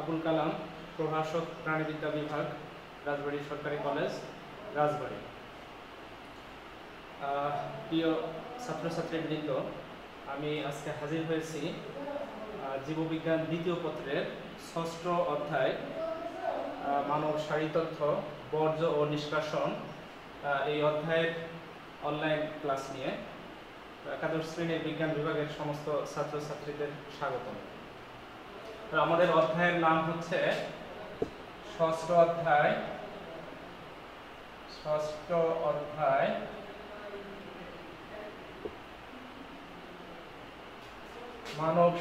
আবুল কালাম, প্রভাষক, প্রাণীবিদ্যা বিভাগ, রাজবাড়ী সরকারি কলেজ, রাজবাড়ী। প্রিয় ছাত্রছাত্রীবৃন্দ, আমি আজকে হাজির হয়েছি জীববিজ্ঞান দ্বিতীয় পত্রের ৬ষ্ঠ অধ্যায় মানব শারীরতত্ত্ব, বর্জ্য ও নিষ্কাশন এই অধ্যায়ের অনলাইন ক্লাস নিয়ে। একাদশ শ্রেণীর বিজ্ঞান বিভাগের সমস্ত ছাত্রছাত্রীদের স্বাগতম। আমাদের অধ্যায়ের নাম হচ্ছে ষষ্ঠ অধ্যায় মানব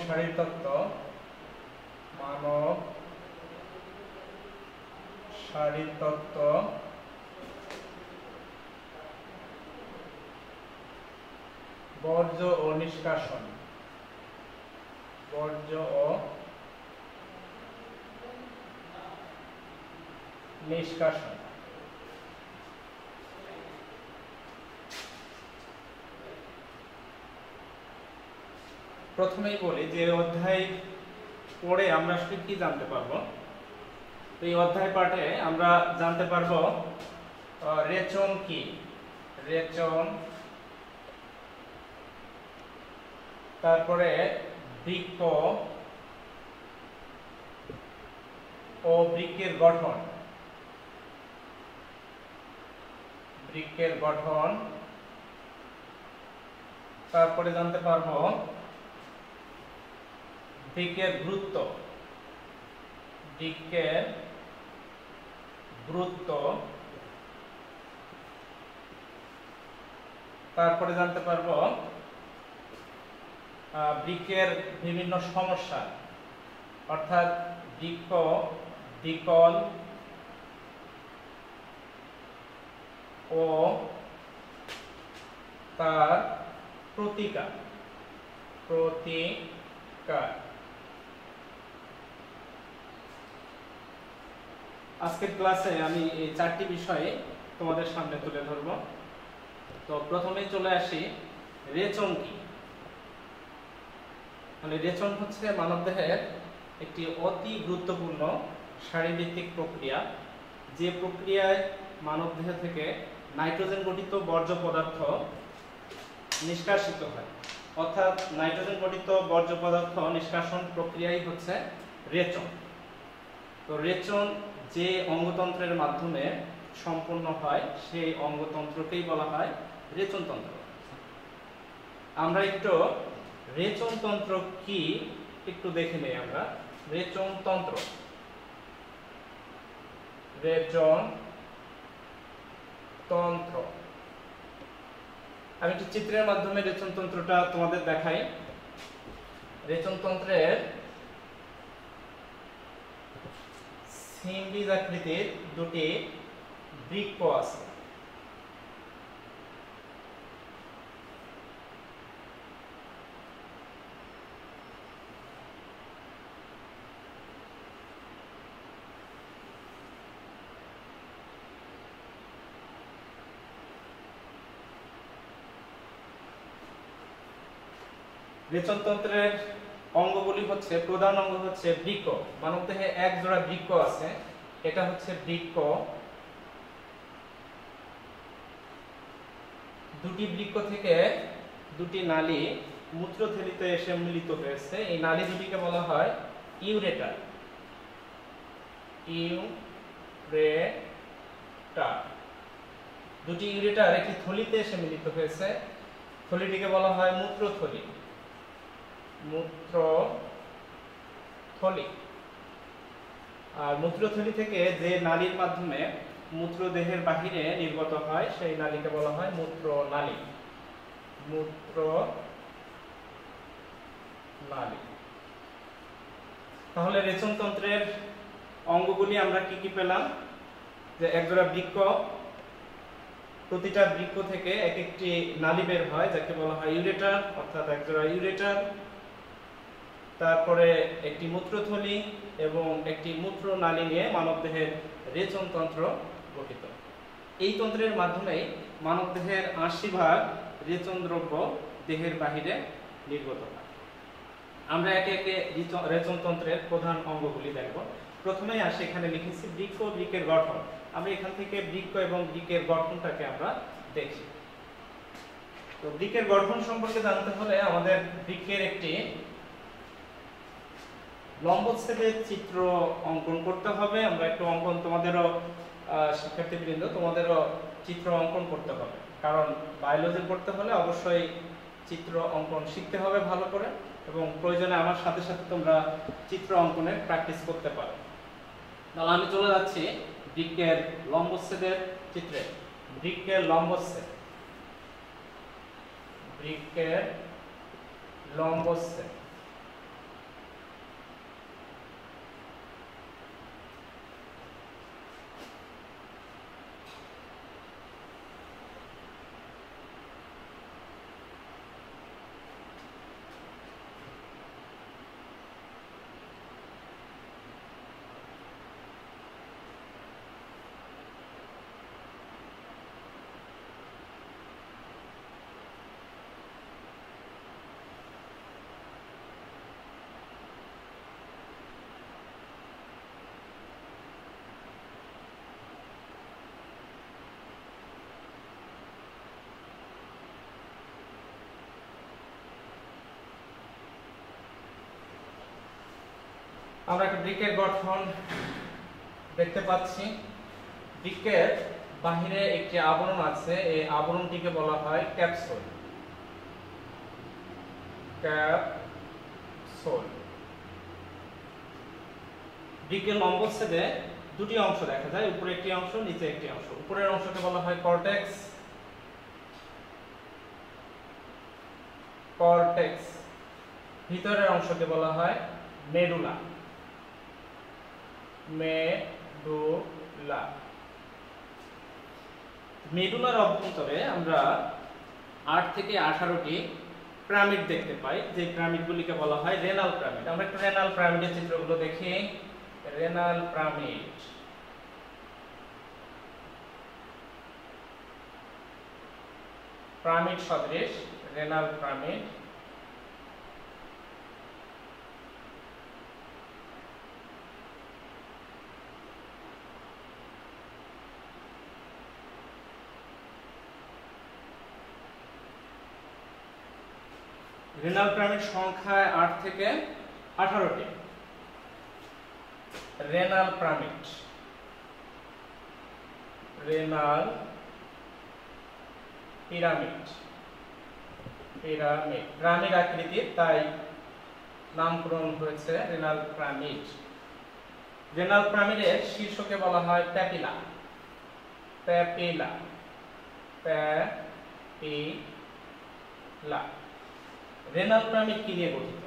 শারীরতত্ত্ব, বর্জ্য ও নিষ্কাশন। প্রথমেই বলি যে অধ্যায় পড়ে আমরা আসলে কি জানতে পারবো। এই অধ্যায় পাঠে আমরা জানতে পারবো রেচন কি, তারপরে বৃক্ক ও বৃক্কের গঠন, তারপরে জানতে পারবো বৃক্কের গুরুত্ব, তারপরে জানতে পারবো বৃক্কের বিভিন্ন সমস্যা, অর্থাৎ বৃক্ক, দ্বিকল ও তার প্রতিকার। আজকের ক্লাসে আমি এই 4টি বিষয়ে তোমাদের সামনে তুলে ধরব। তো প্রথমেই চলে আসি রেচন কি। মানে রেচন হচ্ছে মানবদেহের একটি অতি গুরুত্বপূর্ণ শারীরবৃত্তিক প্রক্রিয়া, যে প্রক্রিয়ায় মানবদেহ থেকে নাইট্রোজেন গঠিত বর্জ্য পদার্থ নিষ্কাশিত হয়। অর্থাৎ নাইট্রোজেন গঠিত বর্জ্য পদার্থ নিষ্কাশন প্রক্রিয়াই হচ্ছে রেচন। তো রেচন যে অঙ্গতন্ত্রের মাধ্যমে সম্পন্ন হয় সেই অঙ্গতন্ত্রকেই বলা হয় রেচনতন্ত্র। আমরা একটু রেচনতন্ত্র কি একটু দেখে নেই। আমরা রেচনতন্ত্র আমি একটি চিত্রের মাধ্যমে রেচনতন্ত্রটা তোমাদের দেখাই। রেচনতন্ত্রের সিমবিজ আকৃতির দুটি বৃক্ক আছে। রেচনতন্ত্রের অঙ্গগুলি হচ্ছে, প্রধান অঙ্গ হচ্ছে বৃক্ক। মানবদেহে এক জোড়া বৃক্ক আছে, এটা হচ্ছে বৃক্ক। দুটি বৃক্ক থেকে দুটি নালী মূত্রথলিতে এসে মিলিত হয়েছে। এই নালী দুটিকে বলা হয় ইউরেটার। দুটি ইউরেটার একটি থলিতে এসে মিলিত হয়েছে, থলিটিকে বলা হয় মূত্রথলি। আর মূত্রথলি থেকে যে নালীর মাধ্যমে মূত্র দেহের বাহিরে নির্গত হয় সেই নালীকে বলা হয় মূত্রনালী। তাহলে রেচনতন্ত্রের অঙ্গগুলি আমরা কি কি পেলাম? যে একজোড়া বৃক্ক, প্রতিটা বৃক্ক থেকে এক একটি নালী বের হয় যাকে বলা হয় ইউরেটার, অর্থাৎ একজোড়া ইউরেটার। তারপরে একটি মূত্রথলি এবং একটি মূত্রনালী নিয়ে মানবদেহের রেচনতন্ত্র গঠিত। এই তন্ত্রের মাধ্যমেই মানবদেহের 80% রেচন দ্রব্য দেহের বাহিরে নির্গত হয়। আমরা একে একে রেচনতন্ত্রের প্রধান অঙ্গগুলি দেখব। প্রথমেই আসে এখানে লিখেছি বৃক্ক ও বৃক্কের গঠন। আমরা এখান থেকে বৃক্ক এবং বৃক্কের গঠনটাকে আমরা দেখি। তো বৃক্কের গঠন সম্পর্কে জানতে হলে আমাদের বৃক্কের একটি লম্বচ্ছেদের চিত্র অঙ্কন করতে হবে। আমরা একটু অঙ্কন, তোমাদেরও শিক্ষার্থীবৃন্দ তোমাদেরও চিত্র অঙ্কন করতে হবে, কারণ বায়োলজি পড়তে হলে অবশ্যই চিত্র অঙ্কন শিখতে হবে ভালো করে, এবং প্রয়োজনে আমার সাথে সাথে তোমরা চিত্র অঙ্কনের প্র্যাকটিস করতে পারো। তাহলে আমি চলে যাচ্ছি বৃক্কের লম্বচ্ছেদের চিত্রে। বৃক্কের লম্বচ্ছেদ, বৃক্কের লম্বচ্ছেদ। আমরা একটা বৃক্কের গঠন দেখতে পাচ্ছি। বৃক্কের বাহিরে একটি আবরণ আছে, এই আবরণটিকে বলা হয় ক্যাপসুল। ক্যাপসুল। বৃক্কের লম্বচ্ছেদে দুটি অংশ দেখা যায়, উপরে একটি অংশ, নিচে একটি অংশ। উপরের অংশকে বলা হয় কর্টেক্স। কর্টেক্স। ভিতরের অংশকে বলা হয় মেডুলা। মেডুলা। মেডুলার অভ্যন্তরে আমরা 8 থেকে 18টি পিরামিড দেখতে পাই, যে পিরামিডগুলিকে বলা হয় রেনাল পিরামিড। আমরা একটু রেনাল পিরামিডের চিত্রগুলো দেখি। Renal pyramid. পিরামিড সদৃশ রেনাল পিরামিড। রেনাল পিরামিড সংখ্যায় 8 থেকে 18টি। Renal pyramid. Renal pyramid. Pyramid pyramid আকৃতির, তাই নামকরণ হয়েছে রেনাল পিরামিড। রেনাল পিরামিডের শীর্ষকে বলা হয় papilla. Papilla. Papilla. Renal pyramid কি নিয়ে গঠিত?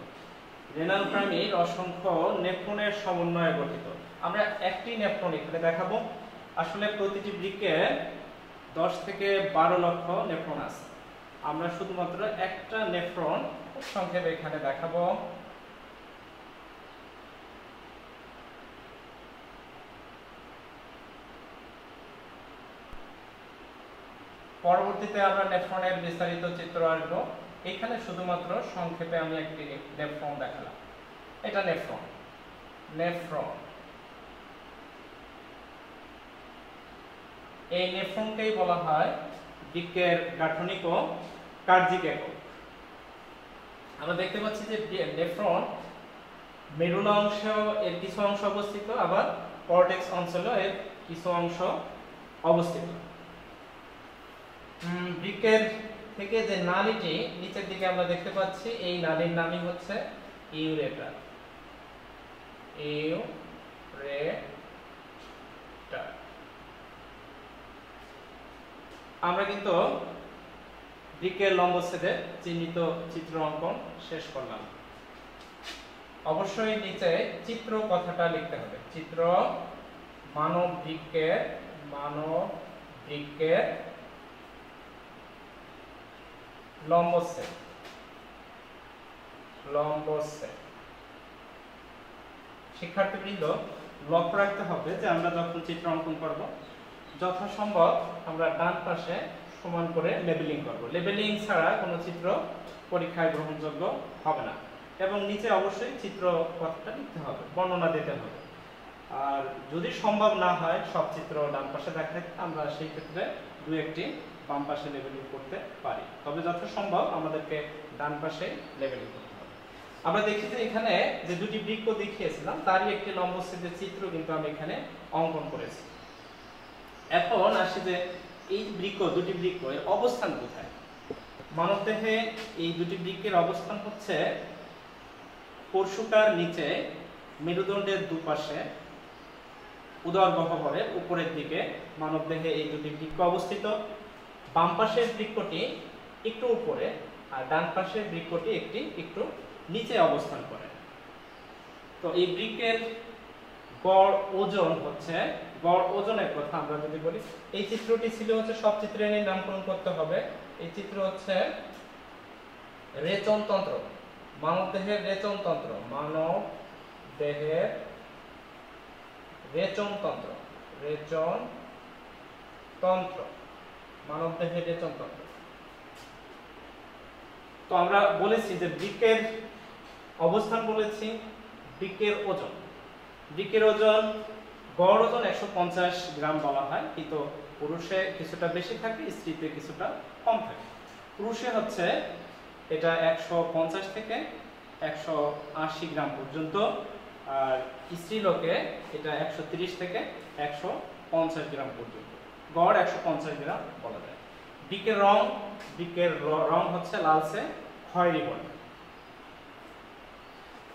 রেনাল পিরামিড অসংখ্য নেফ্রনের সমন্বয়ে গঠিত। আমরা একটি নেফ্রন এখানে দেখাবো। আসলে প্রতিটি বৃক্কে 10 থেকে 12 লক্ষ নেফ্রন আছে। আমরা শুধুমাত্র একটা নেফ্রন খুব সংক্ষেপে এখানে দেখাবো। পরবর্তীতে আমরা নেফ্রনের বিস্তারিত চিত্র আসবো। এখানে শুধুমাত্র সংক্ষেপে আমি একটি নেফ্রন দেখালাম। এটা নেফ্রন। নেফ্রন। এই নেফ্রনকেই বলা হয় বৃক্কের গাঠনিক ও কার্যিক একক। আমরা দেখতে পাচ্ছি যে নেফ্রন মেরুলা অংশে এর কিছু অংশ অবস্থিত, আবার কর্টেক্স অঞ্চলে এর কিছু অংশ অবস্থিত। বৃক্কের থেকে যে নালীটি নিচের দিকে আমরা দেখতে পাচ্ছি, এই নালীর নামই হচ্ছে ইউরেটার। ইউরেটার। আমরা কিন্তু বৃক্কের লম্বচ্ছেদে চিহ্নিত চিত্র অঙ্কন শেষ করলাম। অবশ্যই নিচে চিত্র কথাটা লিখতে হবে। চিত্র মানব বৃক্কের, মানব বৃক্কের লম্বচ্ছেদ। লম্বচ্ছেদ। শিক্ষার্থীবৃন্দ লক্ষ্য রাখতে হবে যে আমরা যখন চিত্র অঙ্কন করব, যথাসম্ভব আমরা ডান পাশে সমান করে লেবেলিং করব। লেবেলিং ছাড়া কোনো চিত্র পরীক্ষায় গ্রহণযোগ্য হবে না। এবং নিচে অবশ্যই চিত্র কথাটা লিখতে হবে, বর্ণনা দিতে হবে। আর যদি সম্ভব না হয় সব চিত্র ডান পাশে দেখাতে, আমরা সেই ক্ষেত্রে দু একটি বাম পাশে লেবেলিং করতে পারি, তবে যথাসম্ভব আমাদেরকে ডান পাশে লেবেলিং করতে হবে। আমরা দেখি যে এখানে যে দুটি বৃক্ক দেখিয়েছিলাম তারই একটি লম্বচ্ছেদের চিত্র কিন্তু আমি এখানে অঙ্কন করেছি। এখন আসি যে এই বৃক্ক, দুটি বৃক্ক এর অবস্থান কোথায়। মানবদেহে এই দুটি বৃক্কের অবস্থান হচ্ছে পরশুকার নিচে মেরুদণ্ডের দুপাশে উদর গহ্বরের উপরের দিকে মানবদেহে এই দুটি বৃক্ক অবস্থিত। বাম পাশের বৃক্কটি একটু উপরে আর ডান পাশের বৃক্কটি একটু নিচে অবস্থান করে। তো এই বৃক্কের গড় ওজন হচ্ছে, গড় ওজনের কথা আমরা যদি বলি, এই চিত্রটি ছিল হচ্ছে, সব চিত্রে নিয়ে নামকরণ করতে হবে। এই চিত্র হচ্ছে রেচনতন্ত্র, মানবদেহের রেচনতন্ত্র, মানবদেহের রেচনতন্ত্র, রেচনতন্ত্র, মানবদেহের রেচনতন্ত্র। তো আমরা বলেছি যে বৃক্কের অবস্থান বলেছি, বৃক্কের ওজন, বৃক্কের ওজন গড় ওজন 150 গ্রাম বলা হয়, কিন্তু পুরুষে কিছুটা বেশি থাকে, স্ত্রীতে কিছুটা কম থাকে। পুরুষে হচ্ছে এটা 150 থেকে 180 গ্রাম পর্যন্ত, আর স্ত্রী লোকে এটা 130 থেকে 150 গ্রাম পর্যন্ত, গড় 150 গ্রাম বলা যায়। বৃক্কের রং হচ্ছে লালচে খয়েরি বর্ণের।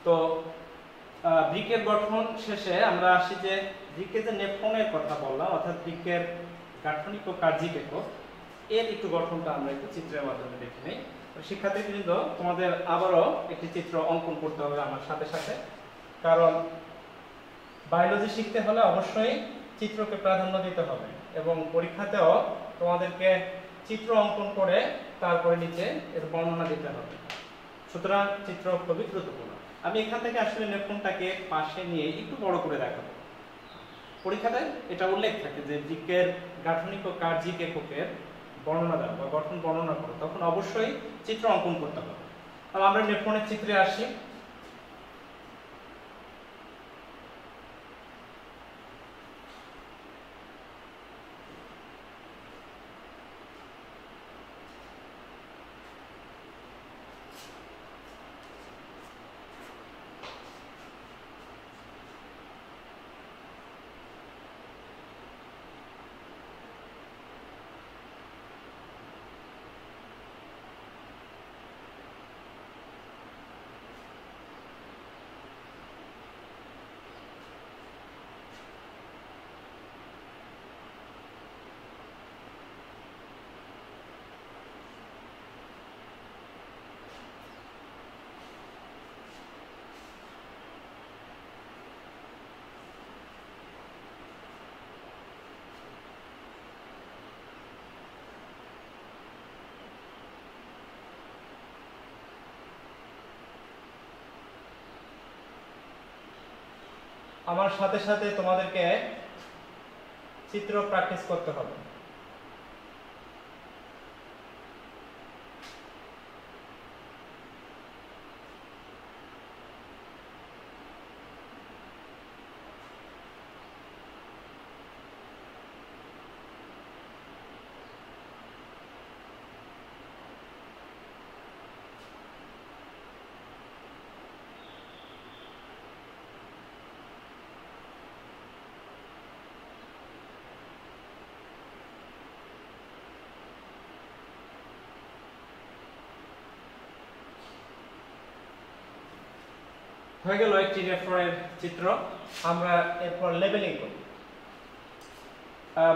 তো বৃক্কের গঠন শেষে আমরা আসি যে বৃক্কের যে নেফ্রনের কথা বললাম, অর্থাৎ বৃক্কের গাঠনিক ও কার্যিক একক, এর একটু গঠনটা আমরা একটু চিত্রের মাধ্যমে দেখে নিই। শিক্ষার্থীবৃন্দ, তোমাদের আবারও একটি চিত্র অঙ্কন করতে হবে আমার সাথে সাথে, কারণ বায়োলজি শিখতে হলে অবশ্যই চিত্রকে প্রাধান্য দিতে হবে এবং পরীক্ষাতেও তোমাদেরকে চিত্র অঙ্কন করে তারপরে নিচে এর বর্ণনা দিতে হবে। সুতরাং চিত্র খুবই গুরুত্বপূর্ণ। আমি এখান থেকে আসলে নেফ্রনটাকে পাশে নিয়ে একটু বড় করে দেখাবো। পরীক্ষাতে এটা উল্লেখ থাকে যে বৃক্কের গাঠনিক ও কার্যিক এককের বর্ণনা দাও বা গঠন বর্ণনা করো, তখন অবশ্যই চিত্র অঙ্কন করতে হবে। তাহলে আমরা নেফ্রনের চিত্রে আসি। আমার সাথে সাথে তোমাদেরকে চিত্র প্র্যাকটিস করতে হবে। হয়ে গেল একটি নেফ্রনের চিত্র। আমরা এরপর লেবেলিং করব।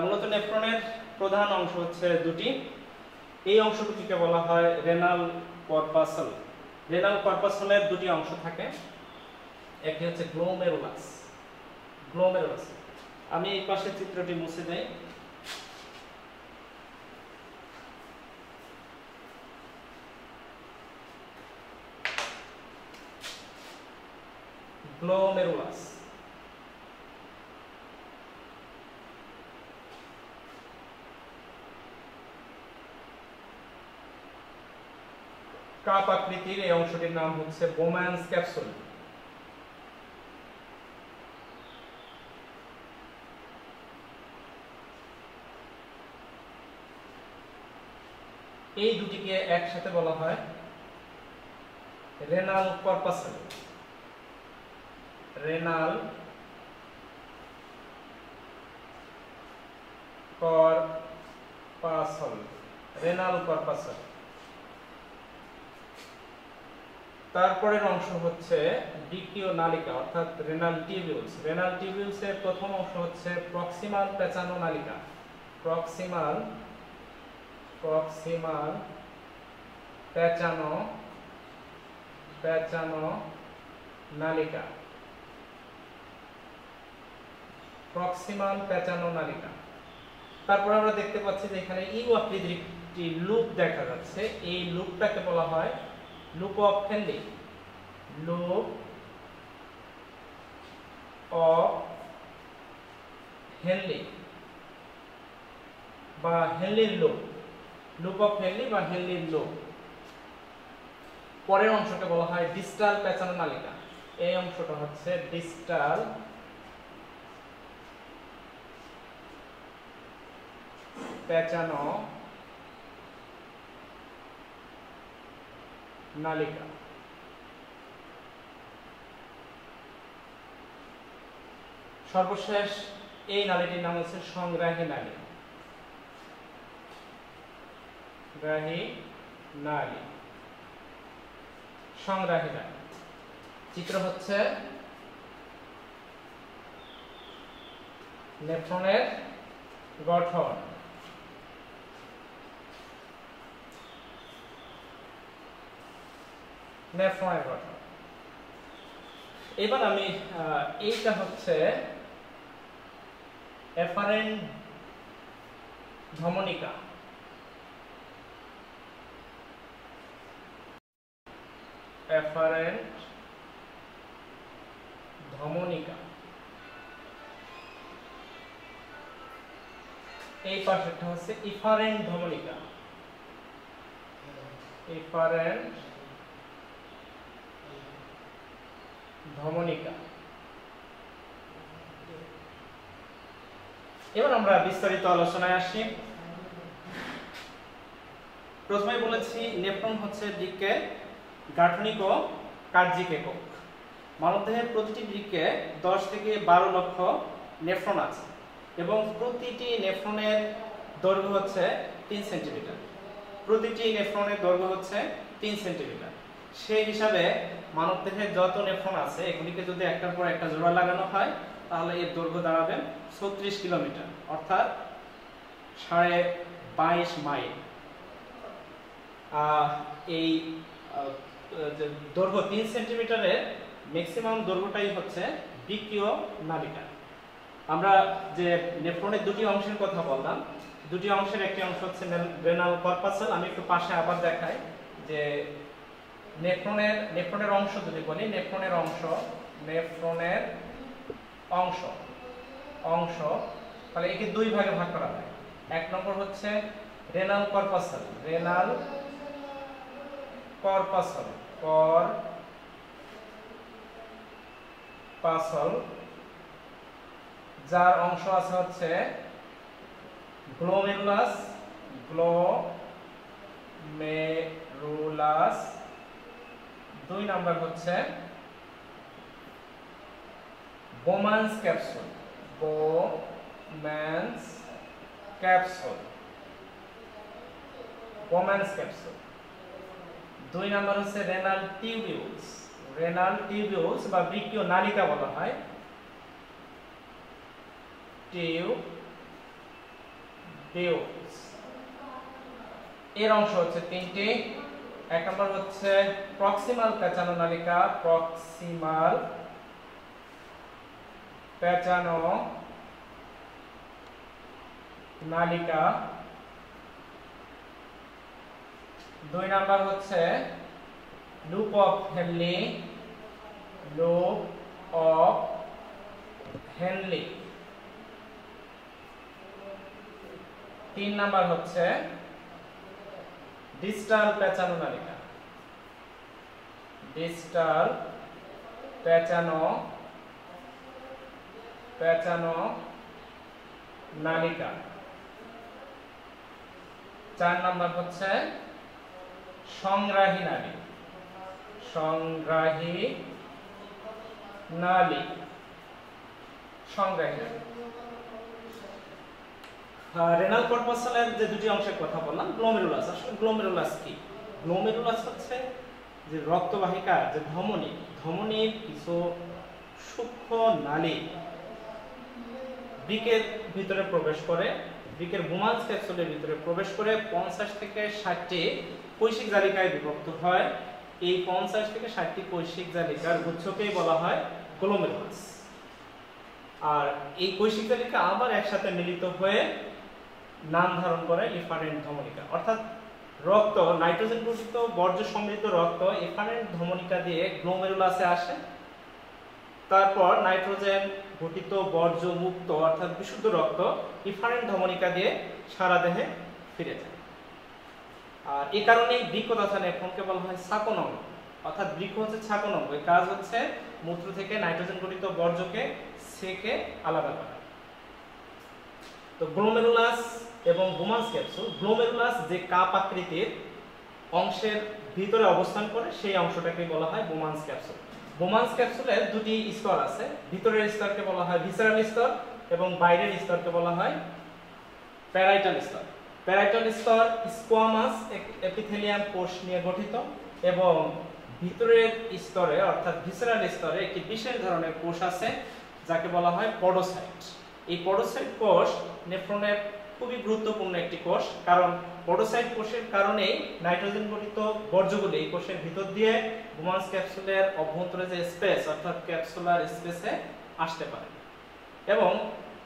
মূলত নেফ্রনের প্রধান অংশ হচ্ছে দুটি। এই অংশটিকে বলা হয় রেনাল কর্পাসল। রেনাল কর্পাসলের দুটি অংশ থাকে, একটি হচ্ছে গ্লোমেরুলাস। গ্লোমেরুলাস, আমি এই পাশে চিত্রটি মুছে দেই। গ্লোমেরুলাস, কাপ আকৃতির এই অংশটির নাম হচ্ছে বোম্যান্স ক্যাপসুল। এই দুটিকে একসাথে বলা হয় renal corpuscle. Renal corpuscle, renal corpuscle. তারপরের অংশ হচ্ছে বৃক্কীয় নালিকা অর্থাৎ রেনাল টিউবিউলস। রেনাল টিউবিউলসের প্রথম অংশ হচ্ছে প্রক্সিমাল পেঁচানো নালিকা। প্রক্সিমাল পেঁচানো নালিকা। প্রক্সিমাল পেঁচানো নালিকা। তারপর আমরা দেখতে পাচ্ছি যে এখানে ইউ আকৃতির একটি লুপ দেখা যাচ্ছে। এই লুপটাকে বলা হয় loop of Henley. Loop of Henley বা হেনলির লুপ। লুপ অফ হেনলি বা হেনলির লুপ। পরের অংশকে বলা হয় ডিস্টাল পেঁচানো নালিকা। এই অংশটা হচ্ছে ডিস্টাল পেঁচানো নালিকা। সর্বশেষ এই নালীটির নাম হচ্ছে সংগ্রাহী নালী। সংগ্রাহী নালী। চিত্র হচ্ছে নেফ্রনের গঠন। নেফ্রনের গঠন। এবার আমি এইটা হচ্ছে এফারেন্ট ধমনিকা। এফারেন্ট ধমনিকা। এই পাশেরটা হচ্ছে ইফারেন্ট ধমনিকা। ইফারেন্ট ধমনিকা। এবার আমরা বিস্তারিত আলোচনায় আসি। প্রথমে বলেছি নেফ্রন হচ্ছে বৃক্কের গাঠনিক ও কার্যিক একক। মানবদেহের প্রতিটি বৃক্কে 10 থেকে 12 লক্ষ নেফ্রন আছে এবং প্রতিটি নেফ্রনের দৈর্ঘ্য হচ্ছে 3 সেন্টিমিটার। প্রতিটি নেফ্রনের দৈর্ঘ্য হচ্ছে 3 সেন্টিমিটার। সেই হিসাবে মানবদেহের যত নেফ্রন আছে এগুলিকে যদি একটার পর একটা জোড়া লাগানো হয় তাহলে এর দৈর্ঘ্য দাঁড়াবে 36 কিলোমিটার অর্থাৎ 22.5 মাইল। এই দৈর্ঘ্য 3 সেন্টিমিটারের ম্যাক্সিমাম দৈর্ঘ্যটাই হচ্ছে বৃক্কীয় নালিকা। আমরা যে নেফ্রনের দুটি অংশের কথা বললাম, দুটি অংশের একটি অংশ হচ্ছে রেনাল কর্পাসল। আমি একটু পাশে আবার দেখাই যে নেফ্রনের অংশ যদি বলি, নেফ্রনের অংশ তাহলে একে দুই ভাগে ভাগ করা যায়। এক নম্বর হচ্ছে রেনাল কর্পাসল। রেনাল কর্পাসল যার অংশ আছে হচ্ছে গ্লোমেরুলাস। 2 নাম্বার হচ্ছে বোম্যান্স ক্যাপসুল। 2 নাম্বার হচ্ছে রেনাল টিউবিউলস বা বৃক্কীয় নালিকা বলা হয়। টিউবিউলস এর অংশ হচ্ছে 3টি। এক নম্বর হচ্ছে প্রক্সিমাল পেঁচানো নালিকা। প্রক্সিমাল পেঁচানো নালিকা। 2 নাম্বার হচ্ছে লুপ অফ হেনলি। 3 নাম্বার হচ্ছে ডিস্টাল পেঁচানো নালিকা। ডিস্টাল পেঁচানো নালিকা। 4 নাম্বার হচ্ছে সংগ্রাহী নালী। সংগ্রাহী নালী। রেনাল কর্পাসেলের যে দুটি অংশের কথা বললাম, গ্লোমেরুলাস। আসলে গ্লোমেরুলাস কি? গ্লোমেরুলাস হচ্ছে যে রক্তবাহিকা, যে ধমনীর কিছু সূক্ষ্ম নালী বৃকের ভিতরে প্রবেশ করে, বৃকের বোমান্স ক্যাপসুলের ভিতরে প্রবেশ করে 50 থেকে 60টি কৈশিক জালিকায় বিভক্ত হয়। এই 50 থেকে 60টি কৈশিক জালিকার গুচ্ছকেই বলা হয় গ্লোমেরুলাস। আর এই কৈশিক জালিকা আবার একসাথে মিলিত হয়ে নাম ধারণ করে এফারেন্ট ধমনিকা। অর্থাৎ রক্ত, নাইট্রোজেন গঠিত বর্জ্য সমৃদ্ধ রক্ত এফারেন্ট ধমনিকা দিয়ে গ্লোমেরুলাসে আসে। তারপর নাইট্রোজেন গঠিত বর্জ্য মুক্ত অর্থাৎ বিশুদ্ধ রক্ত এফারেন্ট ধমনিকা দিয়ে সারা দেহে ফিরে যায়। আর এই কারণেই বৃক্ক তথা নেফ্রনকে বলা হয় ছাকন অঙ্গ। অর্থাৎ বৃক্ক হচ্ছে ছাকন অঙ্গ। এর কাজ হচ্ছে মূত্র থেকে নাইট্রোজেন গঠিত বর্জ্যকে সেকে আলাদা করা। তো গ্লোমেরুলাস এবং বোমান্স ক্যাপসুল, গ্লোমেরুলাস যে কাপ আকৃতির অংশের ভিতরে অবস্থান করে সেই অংশটাকে বলা হয় বোমান্স ক্যাপসুল। বোমান্স ক্যাপসুলের দুটি স্তর আছে। ভিতরের স্তরকে বলা হয় ভিসেরাল স্তর এবং বাইরের স্তরকে বলা হয় প্যারাইটাল স্তর। প্যারাইটাল স্তর স্কোয়ামাস এপিথেলিয়াম কোষ নিয়ে গঠিত এবং ভিতরের স্তরে অর্থাৎ ভিসেরাল স্তরে একটি বিশেষ ধরনের কোষ আছে যাকে বলা হয় পডোসাইট। এই পডোসাইট কোষ নেফ্রনের খুবই গুরুত্বপূর্ণ একটি কোষ, কারণ পডোসাইট কোষের কারণেই নাইট্রোজেন গঠিত বর্জ্যগুলি এই কোষের ভিতর দিয়ে বোমান্স ক্যাপসুলের অভ্যন্তরে যে স্পেস অর্থাৎ ক্যাপসুলার স্পেসে আসতে পারে। এবং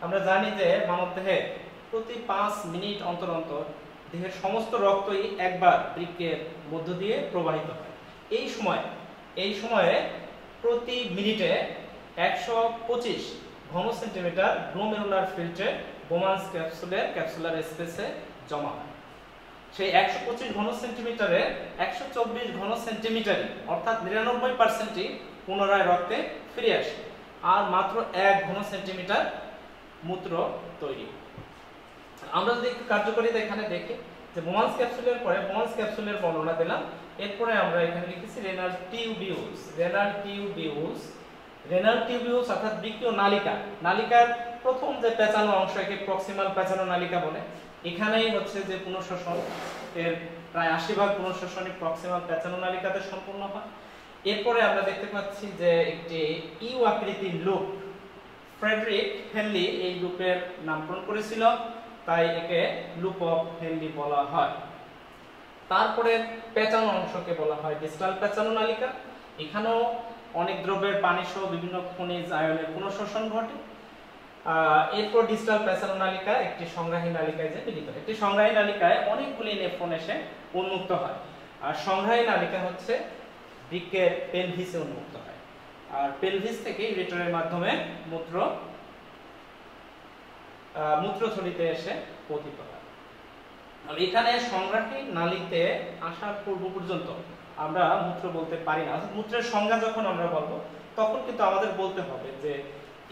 আমরা জানি যে মানবদেহে প্রতি 5 মিনিট অন্তর অন্তর দেহের সমস্ত রক্তই একবার বৃক্কের মধ্য দিয়ে প্রবাহিত হয়। এই সময়ে প্রতি মিনিটে 125 ঘন সেন্টিমিটার গ্লোমেরুলার ফিল্ট্রে বোমান্স ক্যাপসুলার স্পেসে জমা হয়। সেই 125 ঘন সেন্টিমিটারে 124 ঘন সেন্টিমিটারই অর্থাৎ 99%ই পুনরায় রক্তে ফিরে আসে, আর মাত্র 1 ঘন সেন্টিমিটার মূত্র তৈরি। আমরা যদি কার্যকারিতা এখানে দেখি যে বোমান্স ক্যাপসুলের পরে বোমান্স ক্যাপসুলের বর্ণনা দিলাম, এরপরে আমরা এখানে লিখেছি রেনাল টিউবিউলস। রেনাল টিউবিউলস অর্থাৎ বৃক্কীয় নালিকা। নালিকার প্রথম যে পেঁচানো অংশ একে প্রক্সিমাল পেঁচানো নালিকা বলে। এখানেই হচ্ছে যে পুনঃশ্বসন, এর প্রায় 80% পুনঃশ্বসনই প্রক্সিমাল পেঁচানো নালিকাতে সম্পূর্ণ হয়। এরপরে আমরা দেখতে পাচ্ছি যে একটি ইউ আকৃতির লুপ, ফ্রেডরিক হেনলি এই লুপের নামকরণ করেছিল, তাই একে লুপ অফ হেনলি বলা হয়। তারপরে পেঁচানো অংশকে বলা হয় ডিস্টাল পেঁচানো নালিকা। এখানেও অনেক দ্রব্যের পানি সহ বিভিন্ন খনিজ আয়নের পুনঃশ্বসন ঘটে। এরপর ডিস্টাল পেঁচানো নালিকা একটি সংগ্রাহী নালিকায় যে মিলিত হয়। একটি সংগ্রাহী নালিকায় অনেকগুলি নেফ্রন এসে উন্মুক্ত হয়, আর সংগ্রাহী নালিকা হচ্ছে বৃক্কের পেলভিসে উন্মুক্ত হয়, আর পেলভিস থেকে ইউরেটরের মাধ্যমে মূত্রথলিতে এসে পতিত হয়। আর এখানে সংগ্রাহী নালীতে আসার পূর্ব পর্যন্ত আমরা মূত্র বলতে পারি না। অর্থাৎ মূত্রের সংজ্ঞা যখন আমরা বলবো তখন কিন্তু আমাদের বলতে হবে যে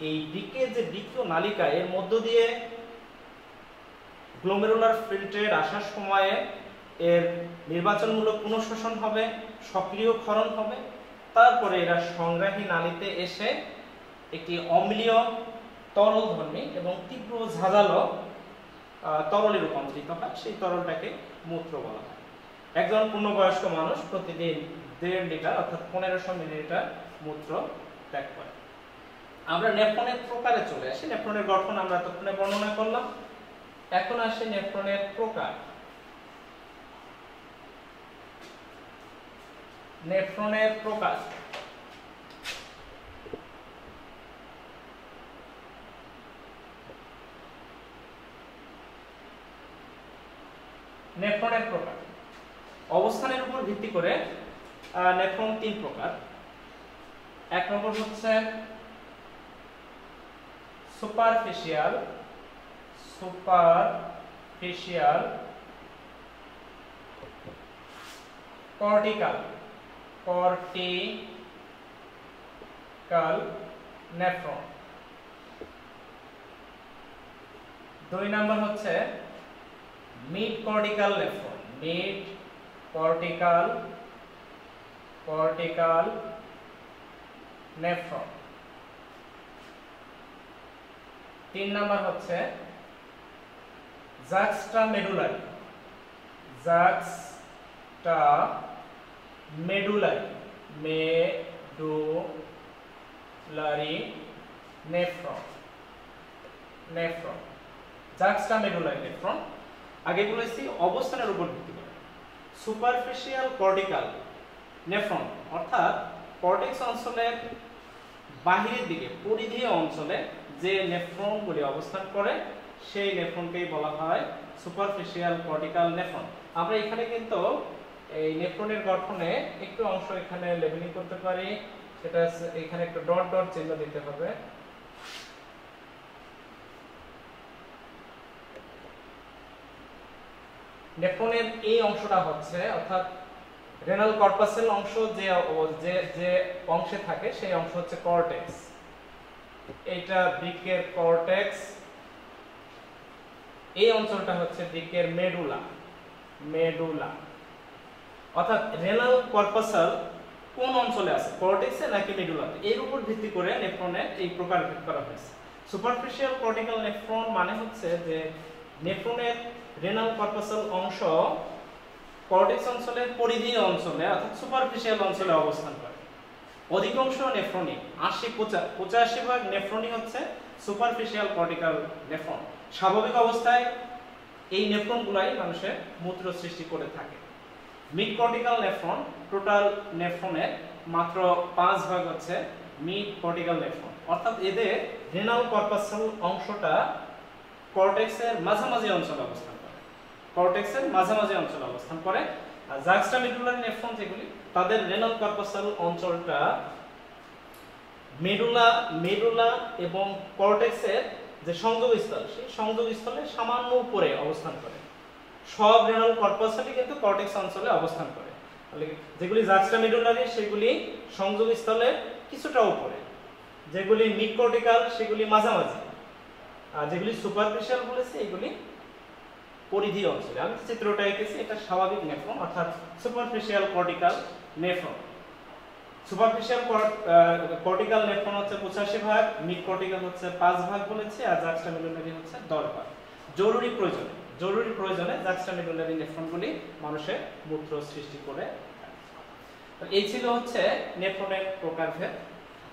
এই বৃক্কের যে বৃক্কীয় নালিকা এর মধ্য দিয়ে গ্লোমেরুলার ফিল্ট্রের আসার সময়ে এর নির্বাচনমূলক পুনঃশ্বসন হবে, সক্রিয় ক্ষরণ হবে, তারপরে এরা সংগ্রাহী নালীতে এসে একটি অম্লীয় তরলধর্মী এবং তীব্র ঝাঁঝালো তরলে রূপান্তরিত হয়। সেই তরলটাকে মূত্র বলা হয়। একজন পূর্ণবয়স্ক মানুষ প্রতিদিন 1.5 লিটার অর্থাৎ 1500 মিলিলিটার মূত্র ত্যাগ করে। আমরা নেফ্রনের প্রকারে চলে আসি। নেফ্রনের গঠন আমরা এতক্ষণে বর্ণনা করলাম, এখন আসি নেফ্রনের প্রকার। নেফ্রনের প্রকার নেফ্রনের প্রকার অবস্থানের উপর ভিত্তি করে নেফ্রন 3 প্রকার। এক নম্বর হচ্ছে superficial, cortical cortical nephron. 2 number হচ্ছে mid cortical nephron, mid cortical nephron. 3 number হচ্ছে জাক্সটামেডুলারি নেফ্রন। জাক্সটামেডুলারি নেফ্রন আগে বলেছি অবস্থানের উপর ভিত্তি করে। সুপারফিশিয়াল কর্টিক্যাল নেফ্রন অর্থাৎ কর্টেক্স অঞ্চলের বাহিরের দিকে পরিধীয় অঞ্চলে যে নেফ্রনগুলি অবস্থান করে সেই নেফ্রনকেই বলা হয় সুপারফিশিয়াল কর্টিক্যাল নেফ্রন। আমরা এখানে কিন্তু এই নেফ্রনের গঠনে একটু অংশ এখানে লেবেলিং করতে পারি, সেটা এখানে একটা ডট ডট চিহ্ন দিতে হবে। নেফ্রনের এই অংশটা হচ্ছে অর্থাৎ রেনাল কর্পাসেল অংশ যে অংশে থাকে সেই অংশ হচ্ছে কর্টেক্স। এটা বৃক্কের কর্টেক্স, এই অঞ্চলটা হচ্ছে বৃক্কের মেডুলা। অর্থাৎ রেনাল কর্পাসেল কোন অঞ্চলে আছে, কর্টেক্সে নাকি মেডুলাতে, এর উপর ভিত্তি করে নেফ্রনের এই প্রকারভেদ করা হয়েছে। সুপারফিশিয়াল কর্টিক্যাল নেফ্রন মানে হচ্ছে যে নেফ্রনের রেনাল কর্পাসেল অংশ কর্টেক্স অঞ্চলের পরিধীয় অঞ্চলে অর্থাৎ সুপারফিশিয়াল অঞ্চলে অবস্থান করে। অধিকাংশ নেফ্রনই 85% নেফ্রনই হচ্ছে সুপারফিশিয়াল কর্টিক্যাল নেফ্রন। স্বাভাবিক অবস্থায় এই নেফ্রনগুলাই মানুষের মূত্র সৃষ্টি করে থাকে। মিড কর্টিক্যাল নেফ্রন, টোটাল নেফ্রনের মাত্র 5% হচ্ছে মিড কর্টিক্যাল নেফ্রন, অর্থাৎ এদের রেনাল কর্পাসেল অংশটা কর্টেক্সের মাঝামাঝি অঞ্চলে অবস্থান করে। আর জাক্সটামেডুলারি নেফ্রন যেগুলি তাদের রেনাল কর্পাসেল অঞ্চলটা মেডুলা এবং কর্টেক্সের যে সংযোগস্থল সেই সংযোগস্থলের সামান্য উপরে অবস্থান করে। সব রেনাল কর্পাসেলই কিন্তু কর্টেক্স অঞ্চলে অবস্থান করে, যেগুলি জাক্সটামেডুলারি সেগুলি সংযোগস্থলের কিছুটা উপরে, যেগুলি মিড কর্টিক্যাল সেগুলি মাঝামাঝি, আর যেগুলি সুপারফিশিয়াল বলেছে এগুলি পরিধীয় অঞ্চলে। আমি চিত্রটা এঁকেছি, এটা স্বাভাবিক নেফ্রন অর্থাৎ superficial cortical nephron. Superficial cortical nephron হচ্ছে 85%, মিড কর্টিক্যাল হচ্ছে 5% বলেছে, আর জাক্সটামেডুলারি হচ্ছে 10%। জরুরি প্রয়োজনে জাক্সটামেডুলারি নেফ্রনগুলি মানুষের মূত্র সৃষ্টি করে। এই ছিল হচ্ছে নেফ্রনের প্রকারভেদ।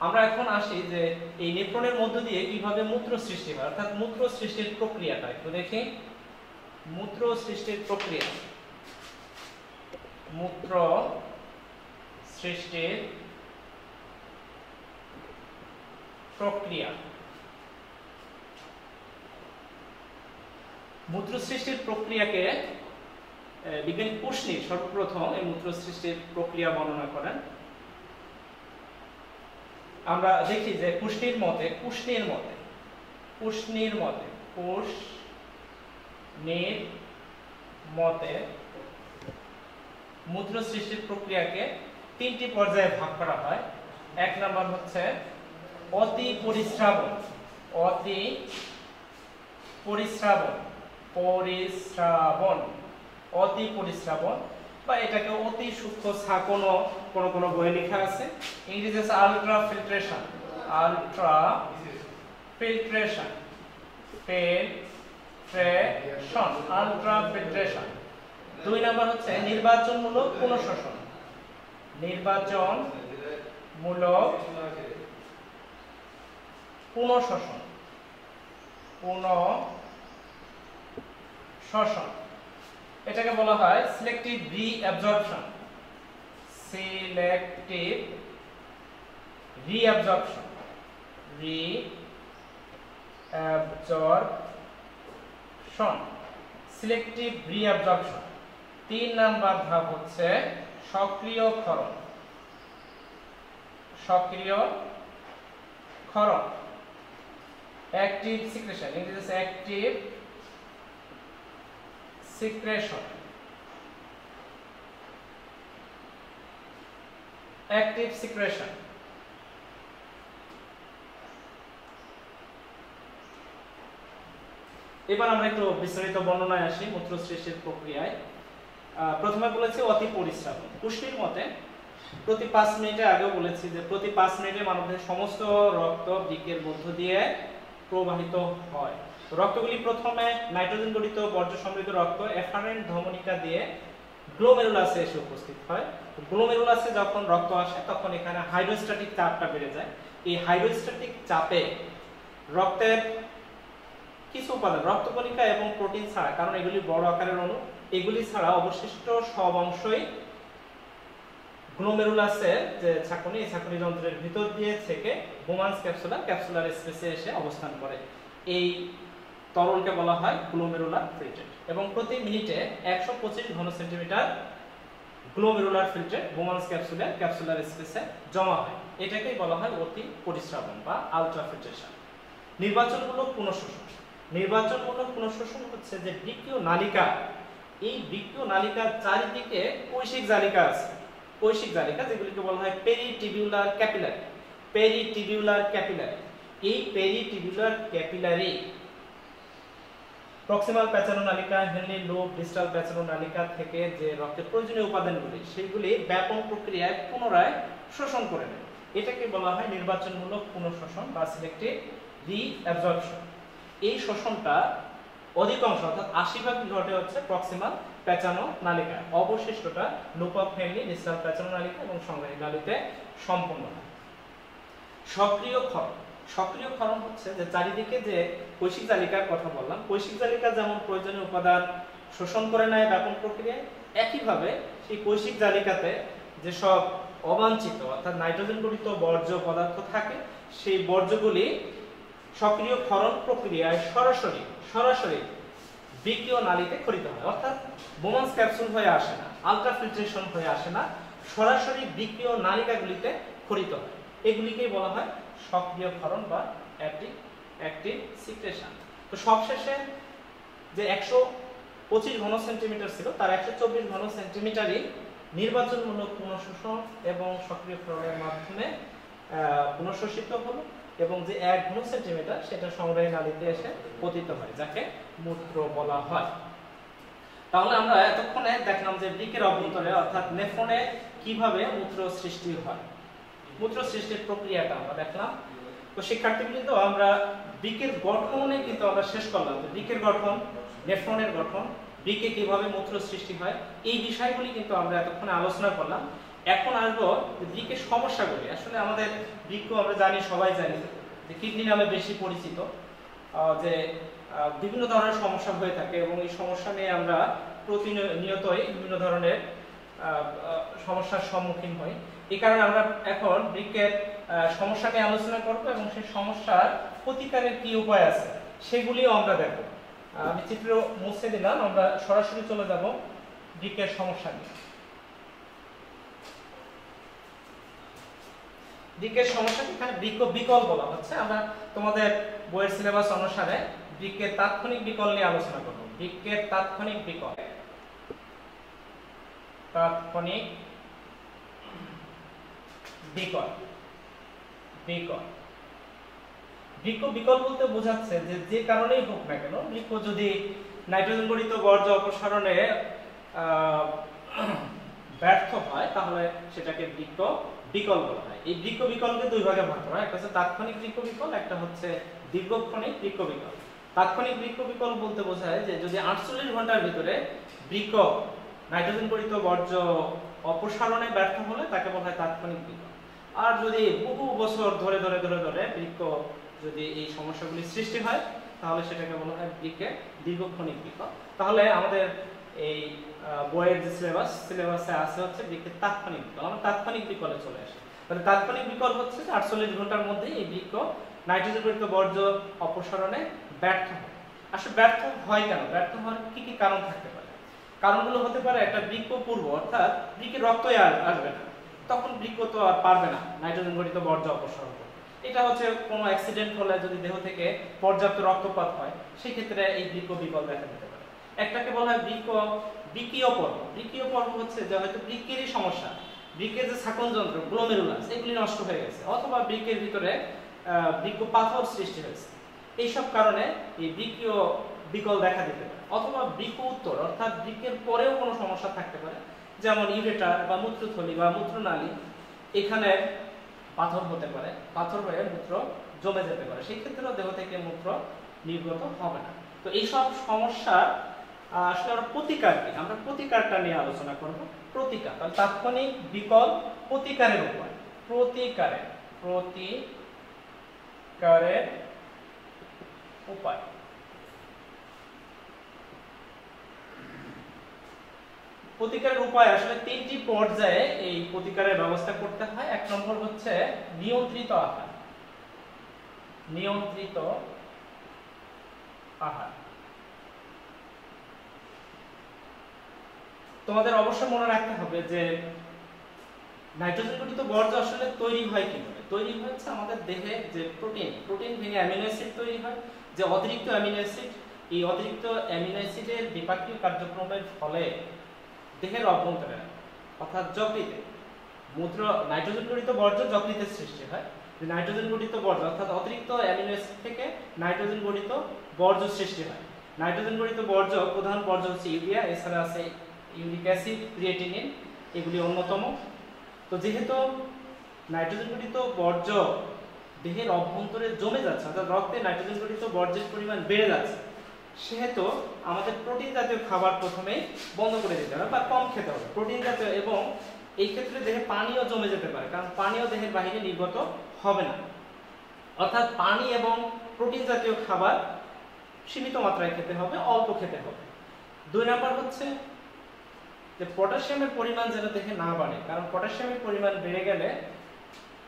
আমরা এখন আসি যে এই নেফ্রনের মধ্য দিয়ে কিভাবে মূত্র সৃষ্টি হয়, অর্থাৎ মূত্র সৃষ্টির প্রক্রিয়াটা একটু দেখি। মূত্র সৃষ্টির প্রক্রিয়া মূত্র সৃষ্টির প্রক্রিয়াকে বিজ্ঞানী পুশনি সর্বপ্রথম এই মূত্র সৃষ্টির প্রক্রিয়া বর্ণনা করেন। আমরা দেখি যে পুশনির মতে মূত্র সৃষ্টির প্রক্রিয়াকে 3টি পর্যায়ে ভাগ করা হয়। 1 নাম্বার হচ্ছে অতি পরিস্রাবন বা এটাকে অতি সূক্ষ্ম ছাঁকন কোন বইয়ে লেখা আছে, ইংরেজিতে আলট্রা ফিল্ট্রেশন। 2 নাম্বার হচ্ছে নির্বাচনমূলক পুনঃশোষণ। এটাকে বলা হয় selective reabsorption. Selective reabsorption. 3 number ধাপ হচ্ছে সক্রিয় ক্ষরণ। অ্যাক্টিভ সিক্রেশন, ইংরেজিতে অ্যাক্টিভ সিক্রেশন। Active secretion. এবার আমরা একটু বিস্তারিত বর্ণনায় আসি মূত্র সৃষ্টির প্রক্রিয়ায়। প্রথমে বলেছি অতি পরিশ্রাবণ। পুষ্টির মতে প্রতি 5 মিনিটে, আগেও বলেছি যে প্রতি 5 মিনিটে মানবদেহের সমস্ত রক্ত বৃক্কের মধ্য দিয়ে প্রবাহিত হয়। রক্তগুলি প্রথমে নাইট্রোজেন গঠিত বর্জ্য সমৃদ্ধ রক্ত এফারেন্ট ধমনিকা দিয়ে গ্লোমেরুলাসে এসে উপস্থিত হয়। গ্লোমেরুলাসে যখন রক্ত আসে তখন এখানে হাইড্রোস্ট্যাটিক চাপটা বেড়ে যায়। এই হাইড্রোস্ট্যাটিক চাপে রক্তের কিছু উপাদান, রক্তকণিকা এবং প্রোটিন ছাড়া, কারণ এগুলি বড় আকারের অণু, এগুলি ছাড়া অবশিষ্ট সব অংশই গ্লোমেরুলাসের যে ছাঁকনি, এই ছাঁকনি যন্ত্রের ভিতর দিয়ে থেকে বোমান্স ক্যাপসুলার স্পেসে এসে অবস্থান করে। এই তরলকে বলা হয় গ্লোমেরুলার ফিল্ট্রেট এবং প্রতি মিনিটে 125 ঘন centimetre glomerular filtrate Bowman's capsular স্পেসে জমা হয়। এটাকেই বলা হয় অতি পরিশ্রাবণ বা আলট্রাফিল্ট্রেশন। নির্বাচনমূলক পুনঃশোষণ। নির্বাচনমূলক পুনঃশোষণ হচ্ছে যে বৃক্কীয় নালিকা, এই বৃক্কীয় নালিকার চারিদিকে কৈশিক জালিকা আছে। কৈশিক জালিকা যেগুলিকে বলা হয় পেরিটিবিউলার ক্যাপিলারি। পেরিটিবিউলার ক্যাপিলারি, এই পেরিটিবিউলার ক্যাপিলারি প্রক্সিমাল প্যাচানো নালিকা, হেনলি লুপ, ডিস্টাল প্যাচানো নালিকা থেকে যে রক্তের প্রয়োজনীয় উপাদানগুলি সেগুলি ব্যাপক প্রক্রিয়ায় পুনরায় শোষণ করে নেয়। এটাকে বলা হয় নির্বাচনমূলক পুনঃশোষণ বা সিলেক্টিভ রিঅ্যাবজর্পশন। এই শোষণটা অধিকাংশ অর্থাৎ 80% ঘটে হচ্ছে প্রক্সিমাল প্যাচানো নালিকা, অবশিষ্টটা লুপ অফ হেনলি, ডিস্টাল প্যাচানো নালিকা এবং সংগ্রাহী নালীতে সম্পন্ন হয়। সক্রিয় ক্ষরণ। সক্রিয় ক্ষরণ হচ্ছে যে চারিদিকে যে কৈশিক জালিকার কথা বললাম, কৈশিক জালিকা যেমন প্রয়োজনীয় উপাদান শোষণ করে নেয় ব্যাপন প্রক্রিয়ায়, একইভাবে সেই কৈশিক জালিকাতে যে সব অবাঞ্ছিত অর্থাৎ নাইট্রোজেন গঠিত বর্জ্য পদার্থ থাকে, সেই বর্জ্যগুলি সক্রিয় ক্ষরণ প্রক্রিয়ায় সরাসরি বৃক্কীয় নালীতে খরিত হয়। অর্থাৎ বোমান্স ক্যাপসুল হয়ে আসে না, আলট্রাফিল্ট্রেশন হয়ে আসে না, সরাসরি বৃক্কীয় নালিকাগুলিতে খরিত হয়। এগুলিকেই বলা হয় সক্রিয় ক্ষরণ বা অ্যাক্টিভ সিক্রেশন। তো সবশেষে যে 125 ঘন সেন্টিমিটার ছিল তার 124 ঘন সেন্টিমিটারই নির্বাচনমূলক পুনঃশোষণ এবং সক্রিয় ক্ষরণের মাধ্যমে পুনঃশোষিত হলো এবং যে 1 ঘন সেন্টিমিটার সেটা সংগ্রাহী নালীতে এসে পতিত হয়, যাকে মূত্র বলা হয়। তাহলে আমরা এতক্ষণে দেখলাম যে বৃক্কের অভ্যন্তরে অর্থাৎ নেফ্রনে কিভাবে মূত্র সৃষ্টি হয়, মূত্র সৃষ্টির প্রক্রিয়াটা আমরা দেখলাম। তো শিক্ষার্থীবৃন্দ, আমরা বৃক্কের গঠনে কিন্তু আমরা শেষ করলাম যে বৃক্কের গঠন, নেফ্রনের গঠন, বৃক্কে কিভাবে মূত্র সৃষ্টি হয়, এই বিষয়গুলি কিন্তু আমরা এতক্ষণে আলোচনা করলাম। এখন আসবো বৃক্কের সমস্যাগুলি। আসলে আমাদের বৃক্ক আমরা জানি, সবাই জানি যে কিডনি নামে বেশি পরিচিত, যে বিভিন্ন ধরনের সমস্যা হয়ে থাকে এবং এই সমস্যা নিয়ে আমরা প্রতিনিয়তই বিভিন্ন ধরনের সমস্যার সম্মুখীন হই। এই কারণে আমরা এখন বৃক্কের সমস্যা নিয়ে আলোচনা করব এবং সেই সমস্যার প্রতিকারের কি উপায় আছে সেগুলিও আমরা দেখব। আমি চিত্র মুছে দিলাম, আমরা সরাসরি চলে যাব বৃক্কের সমস্যা নিয়ে। বৃক্কের সমস্যা এখানে বৃক্ক বিকল বলা হচ্ছে। আমরা তোমাদের বইয়ের সিলেবাস অনুসারে বৃক্কের তাৎক্ষণিক বিকল নিয়ে আলোচনা করব। বৃক্কের তাৎক্ষণিক বিকল, তাৎক্ষণিক বিকল, বিকল বৃক্ক বিকল বলতে বোঝাচ্ছে যে যে কারণেই হোক না কেন বৃক্ক যদি নাইট্রোজেন গঠিত বর্জ্য অপসারণে ব্যর্থ হয় তাহলে সেটাকে বৃক্ক বিকল বলা হয়। এই বৃক্ক বিকলকে দুই ভাগে ভাগ করা হয়, একটা হচ্ছে তাৎক্ষণিক বৃক্ক বিকল, একটা হচ্ছে দীর্ঘক্ষণিক বৃক্ক বিকল। তাৎক্ষণিক বৃক্ক বিকল বলতে বোঝায় যে যদি 48 ঘন্টার ভিতরে বৃক্ক নাইট্রোজেন গঠিত বর্জ্য অপসারণে ব্যর্থ হলে তাকে বলা হয় তাৎক্ষণিক বিকল। আর যদি বহু বছর ধরে ধরে ধরে ধরে বৃক্ক যদি এই সমস্যাগুলি সৃষ্টি হয় তাহলে সেটাকে বলা হয় বৃক্কের দীর্ঘক্ষণিক বিকল। তাহলে আমাদের এই বইয়ের যে সিলেবাসে আছে হচ্ছে বৃক্কের তাৎক্ষণিক বিকল। আমরা তাৎক্ষণিক বিকলে চলে আসি। তাহলে তাৎক্ষণিক বিকল হচ্ছে 48 ঘন্টার মধ্যে এই বৃক্ক নাইট্রোজেন গঠিত বর্জ্য অপসারণে ব্যর্থ হয়। আসলে ব্যর্থ হয় কেন? ব্যর্থ হওয়ার কি কি কারণ থাকতে পারে? কারণগুলো হতে পারে একটা বৃক্ক পূর্ব, অর্থাৎ বৃক্কে রক্তই আসবে না, তখন বৃক্ক তো আর পারবে না নাইট্রোজেন গঠিত বর্জ্য অপসারণ করতে। এটা হচ্ছে কোনো অ্যাক্সিডেন্ট হলে যদি দেহ থেকে পর্যাপ্ত রক্তপাত হয় সেই ক্ষেত্রে এই বৃক্ক বিকল দেখা দিতে পারে। একটাকে বলা হয় বৃক্কীয় পর্ব। বৃক্কীয় পর্ব হচ্ছে যে হয়তো বৃক্কেরই সমস্যা, বৃক্কের যে শাকন যন্ত্র গ্লোমেরুলাস এগুলি নষ্ট হয়ে গেছে, অথবা বৃক্কের ভিতরে বৃক্ক পাথর সৃষ্টি হয়েছে। এইসব কারণে এই বৃক্কীয় বিকল দেখা দিতে পারে, অথবা বৃক্ক উত্তর অর্থাৎ বৃক্কের পরেও কোনো সমস্যা থাকতে পারে, যেমন ইউরেটার বা মূত্রথলি বা মূত্রনালী, এখানে পাথর হতে পারে, পাথর হয়ে মূত্র জমে যেতে পারে, সেই ক্ষেত্রেও দেহ থেকে মূত্র নির্গত হবে না। তো এইসব সমস্যা আসলে আমরা প্রতিকার কি, আমরা প্রতিকারটা নিয়ে আলোচনা করব। প্রতিকার তাহলে তাৎক্ষণিক বিকল প্রতিকারের উপায়, প্রতিকারের উপায়। প্রতিকারের উপায় আসলে তিনটি পর্যায়ে এই প্রতিকারের ব্যবস্থা করতে হয়। এক নম্বর হচ্ছে নিয়ন্ত্রিত আহার। নিয়ন্ত্রিত আহার তোমাদের অবশ্যই মনে রাখতে হবে যে নাইট্রোজেন ঘটিত বর্জ্য আসলে তৈরি হয় কিভাবে। তৈরি হচ্ছে আমাদের দেহে যে প্রোটিন ভেঙে অ্যামিনো অ্যাসিড তৈরি হয়, যে অতিরিক্ত অ্যামিনো অ্যাসিড, এই অতিরিক্ত অ্যামিনো অ্যাসিডের বিপাকীয় কার্যক্রমের ফলে দেহের অভ্যন্তরে অর্থাৎ যকৃতে নাইট্রোজেন ঘটিত বর্জ্য যকৃতে সৃষ্টি হয়। যে নাইট্রোজেন ঘটিত বর্জ্য অর্থাৎ অতিরিক্ত অ্যামিনো অ্যাসিড থেকে নাইট্রোজেন ঘটিত বর্জ্য সৃষ্টি হয়। নাইট্রোজেন ঘটিত বর্জ্য প্রধান বর্জ্য হচ্ছে ইউরিয়া, এছাড়া আছে ইউরিক অ্যাসিড, ক্রিয়েটিনিন, এগুলি অন্যতম। তো যেহেতু নাইট্রোজেন ঘটিত বর্জ্য দেহের অভ্যন্তরে জমে যাচ্ছে, অর্থাৎ রক্তে নাইট্রোজেন ঘটিত বর্জ্যের পরিমাণ বেড়ে যাচ্ছে, সেহেতু আমাদের প্রোটিন জাতীয় খাবার প্রথমে বন্ধ করে দিতে হবে বা কম খেতে হবে প্রোটিন জাতীয়। এবং এই ক্ষেত্রে দেহে পানিও জমে যেতে পারে, কারণ পানিও দেহের বাইরে নির্গত হবে না। অর্থাৎ পানি এবং প্রোটিন জাতীয় খাবার সীমিত মাত্রায় খেতে হবে, অল্প খেতে হবে। 2 নাম্বার হচ্ছে যে পটাশিয়ামের পরিমাণ যেন দেহে না বাড়ে, কারণ পটাশিয়ামের পরিমাণ বেড়ে গেলে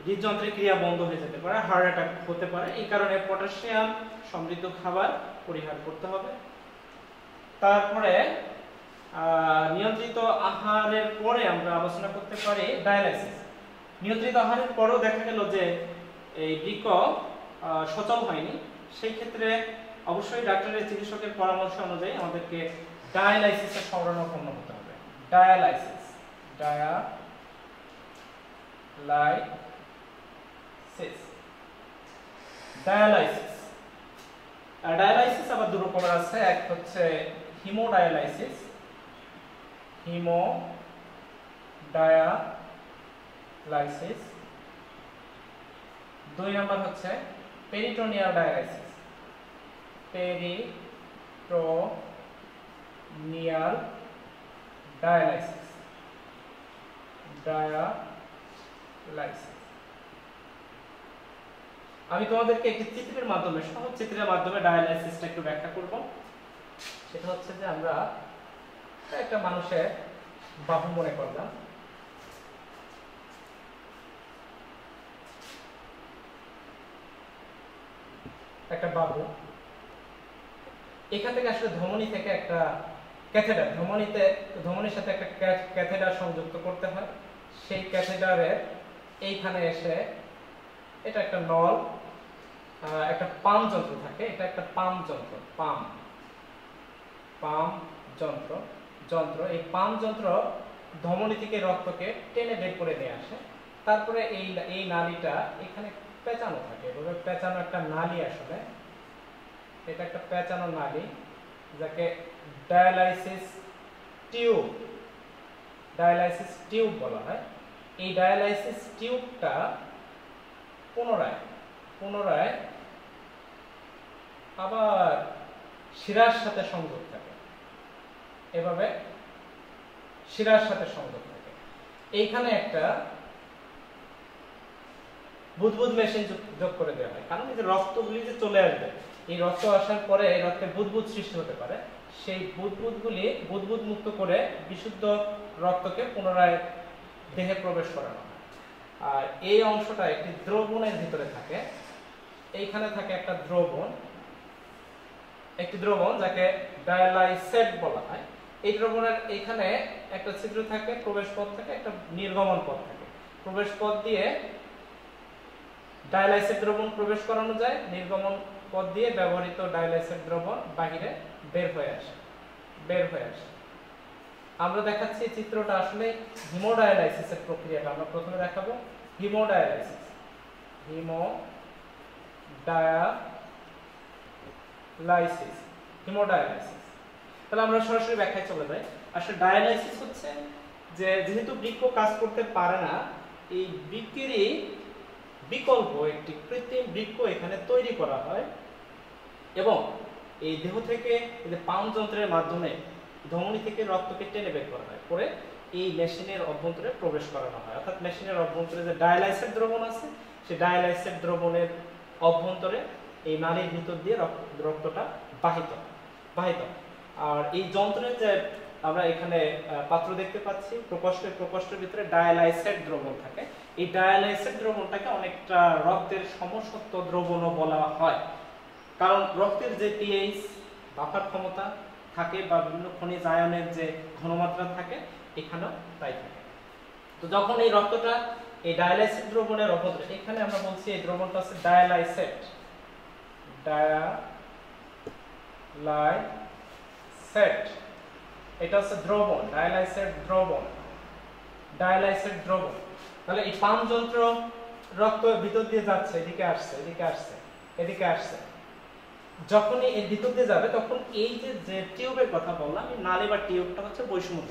হৃদযন্ত্রের ক্রিয়া বন্ধ হয়ে যেতে পারে, হার্ট অ্যাটাক হতে পারে। এই কারণে পটাশিয়াম সমৃদ্ধ খাবার পরিহার করতে হবে। তারপরে নিয়ন্ত্রিত আহারের পরে আমরা আলোচনা করতে পারি ডায়ালাইসিস। নিয়ন্ত্রিত আহারের পরেও দেখা গেল যে এই বৃক্ক সচল হয়নি, সেই ক্ষেত্রে অবশ্যই ডাক্তারের চিকিৎসকের পরামর্শ অনুযায়ী আমাদেরকে ডায়ালাইসিসের শরণাপন্ন হতে হবে। ডায়ালাইসিস ডায়ালাইসিস আবার 2 রকমের আছে। এক হচ্ছে হিমোডায়ালাইসিস, হিমোডায়ালাইসিস। 2 নাম্বার হচ্ছে পেরিটোনিয়াল ডায়ালাইসিস, পেরিটোনিয়াল ডায়ালাইসিস। আমি তোমাদেরকে একটি চিত্রের মাধ্যমে, সহজ চিত্রের মাধ্যমে ডায়ালাইসিসটা একটু ব্যাখ্যা করব। সেটা হচ্ছে যে আমরা একটা মানুষের বাহু মনে করলাম, একটা বাহু, এখান থেকে আসলে ধমনী থেকে একটা ক্যাথেটার, ধমনীর সাথে একটা ক্যাথেটার সংযুক্ত করতে হয়। সেই ক্যাথেটারের এইখানে এসে এটা একটা নল, একটা পাম্প যন্ত্র থাকে, এটা একটা পাম্প যন্ত্র, এই পাম্প যন্ত্র ধমনী থেকে রক্তকে টেনে বের করে নিয়ে আসে। তারপরে এই নালীটা এখানে পেঁচানো থাকে, এভাবে পেঁচানো একটা নালী, আসলে এটা একটা পেঁচানো নালী, যাকে ডায়ালাইসিস টিউব বলা হয়। এই ডায়ালাইসিস টিউবটা পুনরায় আবার শিরার সাথে সংযোগ থাকে, এভাবে শিরার সাথে সংযোগ থাকে। এইখানে একটা বুদবুদ মেশিন যোগ করে দেওয়া হয়, কারণ এই যে রক্তগুলি যে চলে আসবে, এই রক্ত আসার পরে এই রক্তে বুদবুদ সৃষ্টি হতে পারে। সেই বুদবুদ মুক্ত করে বিশুদ্ধ রক্তকে পুনরায় দেহে প্রবেশ করানো হয়। আর এই অংশটা একটি দ্রবণের ভিতরে থাকে, এইখানে থাকে একটা দ্রবণ যাকে ডায়ালাইসেট বলা হয়। এই দ্রবণের এইখানে একটা ছিদ্র থাকে, প্রবেশ পথ থাকে, একটা নির্গমন পথ থাকে। প্রবেশ পথ দিয়ে ডায়ালাইসেট দ্রবণ প্রবেশ করানো যায়, নির্গমন পথ দিয়ে ব্যবহৃত ডায়ালাইসেট দ্রবণ বাহিরে বের হয়ে আসে। আমরা দেখাচ্ছি এই চিত্রটা আসলে হিমোডায়ালাইসিসের প্রক্রিয়াটা আমরা প্রথমে দেখাবো। Haemodialysis, haemodialysis, haemodialysis. তাহলে আমরা সরাসরি ব্যাখ্যায় চলে যাই। আসলে ডায়ালাইসিস হচ্ছে যে যেহেতু বৃক্ক কাজ করতে পারে না, এই বৃক্কেরই বিকল্প একটি কৃত্রিম বৃক্ক এখানে তৈরি করা হয় এবং এই দেহ থেকে পাম্প যন্ত্রের মাধ্যমে ধমনী থেকে রক্তকে টেনে বের করা হয়, পরে এই মেশিনের অভ্যন্তরে প্রবেশ করানো হয়। অর্থাৎ মেশিনের অভ্যন্তরে যে ডায়ালাইসেট দ্রবণ আছে, সেই ডায়ালাইসেট দ্রবণের অভ্যন্তরে এই নালীর ভিতর দিয়ে রক্তটা বাহিত। আর এই যন্ত্রের যে আমরা এখানে পাত্র দেখতে পাচ্ছি, প্রকোষ্ঠের ভিতরে ডায়ালাইসেট দ্রবণ থাকে। এই ডায়ালাইসেট দ্রবণটাকে অনেকটা রক্তের সমসত্ব দ্রবণও বলা হয়, কারণ রক্তের যে পিএইচ বাফার ক্ষমতা থাকে বা বিভিন্ন খনিজ আয়নের যে ঘনমাত্রা থাকে এখানেও তাই থাকে। তো যখন এই রক্তটা এই ডায়ালাইসেট দ্রবণের অভ্যন্তরে, এখানে আমরা বলছি এই দ্রবণটা আছে ডায়ালাইসেট, এটা হচ্ছে দ্রবণ, ডায়ালাইসেট দ্রবণ। তাহলে এই পাম্প যন্ত্র রক্ত ভিতর দিয়ে যাচ্ছে, এদিকে আসছে। যখনই এর ভিতর দিয়ে যাবে তখন এই যে টিউবের কথা বললাম, এই নালী বা টিউবটা হচ্ছে বৈষম্য।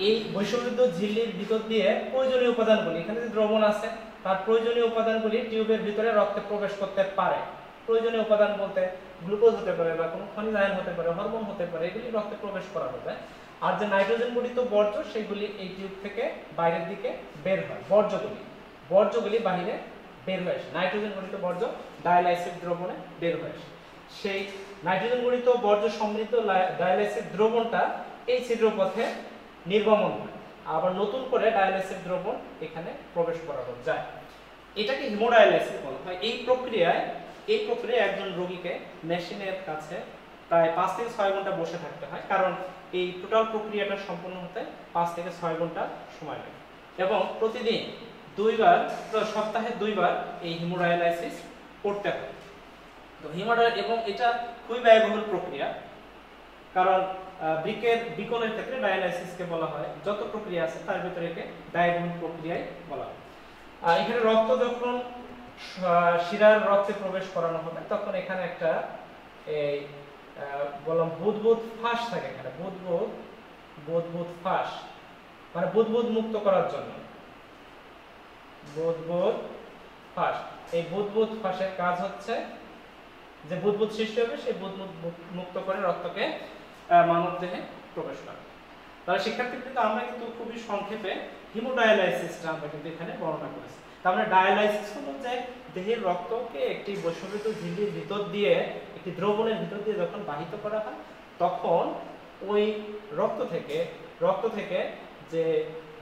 এই বৈষম্য ঝিল্লির ভিতর দিয়ে প্রয়োজনীয় উপাদানগুলি, এখানে যে দ্রবণ আছে তার প্রয়োজনীয় উপাদানগুলি টিউবের ভিতরে রক্তে প্রবেশ করতে পারে। প্রয়োজনীয় উপাদান বলতে গ্লুকোজ হতে পারে বা কোনো খনিজ আয়ন হতে পারে, হরমোন হতে পারে, এগুলি রক্তে প্রবেশ করানো যায়। আর যে নাইট্রোজেন গঠিত বর্জ্য সেগুলি এই টিউব থেকে বাইরের দিকে বের হয়। বর্জ্যগুলি বাইরে বের হয়ে আসে, নাইট্রোজেন গঠিত বর্জ্য ডায়ালাইসিস দ্রবণে বের হয়ে আসে। সেই নাইট্রোজেন গঠিত বর্জ্য সমৃদ্ধ ডায়ালাইসিস দ্রবণটা এই ছিদ্রপথে নির্গমন হয়, আবার নতুন করে ডায়ালাইসিস দ্রবণ এখানে প্রবেশ করানো যায়। এটাকে হিমোডায়ালাইসিস বলা হয়। এই প্রক্রিয়ায় একজন রোগীকে মেশিনের কাছে প্রায় 5 থেকে 6 ঘন্টা বসে থাকতে হয়, কারণ এই টোটাল প্রক্রিয়াটা সম্পন্ন হতে 5 থেকে 6 ঘন্টা সময় লাগে এবং প্রতিদিন 2 বার, সপ্তাহে 2 বার এই হিমোডায়ালাইসিস করতে হয়। তো এবং এটা খুবই ব্যয়বহুল প্রক্রিয়া, কারণ বৃক্কের বিকলের ক্ষেত্রে ডায়ালাইসিসকে বলা হয়, যত প্রক্রিয়া আছে তার ভিতরে একে ব্যয়বহুল প্রক্রিয়ায় বলা হয়। এখানে রক্ত যখন শিরার রক্তে প্রবেশ করানো হবে তখন এখানে একটা এই বললাম বুদবুদ ফাঁস থাকে, এখানে বুদবুদ ফাঁস, মানে বুদবুদ মুক্ত করার জন্য বুদবুদ ফাঁস। এই বুদবুদ ফাঁসের কাজ হচ্ছে যে বুদবুদ সৃষ্টি হবে সেই বুদবুদ মুক্ত করে রক্তকে মানব দেহে প্রবেশ করা। তাহলে শিক্ষার্থীবৃন্দ, আমরা কিন্তু খুবই সংক্ষেপে হিমোডায়ালাইসিসটা আমরা কিন্তু এখানে বর্ণনা করেছি। তার মানে ডায়ালাইসিস হলো যে দেহের রক্তকে একটি বৈষম্যিত ঝিল্লির ভিতর দিয়ে, একটি দ্রবণের ভিতর দিয়ে যখন বাহিত করা হয় তখন ওই রক্ত থেকে যে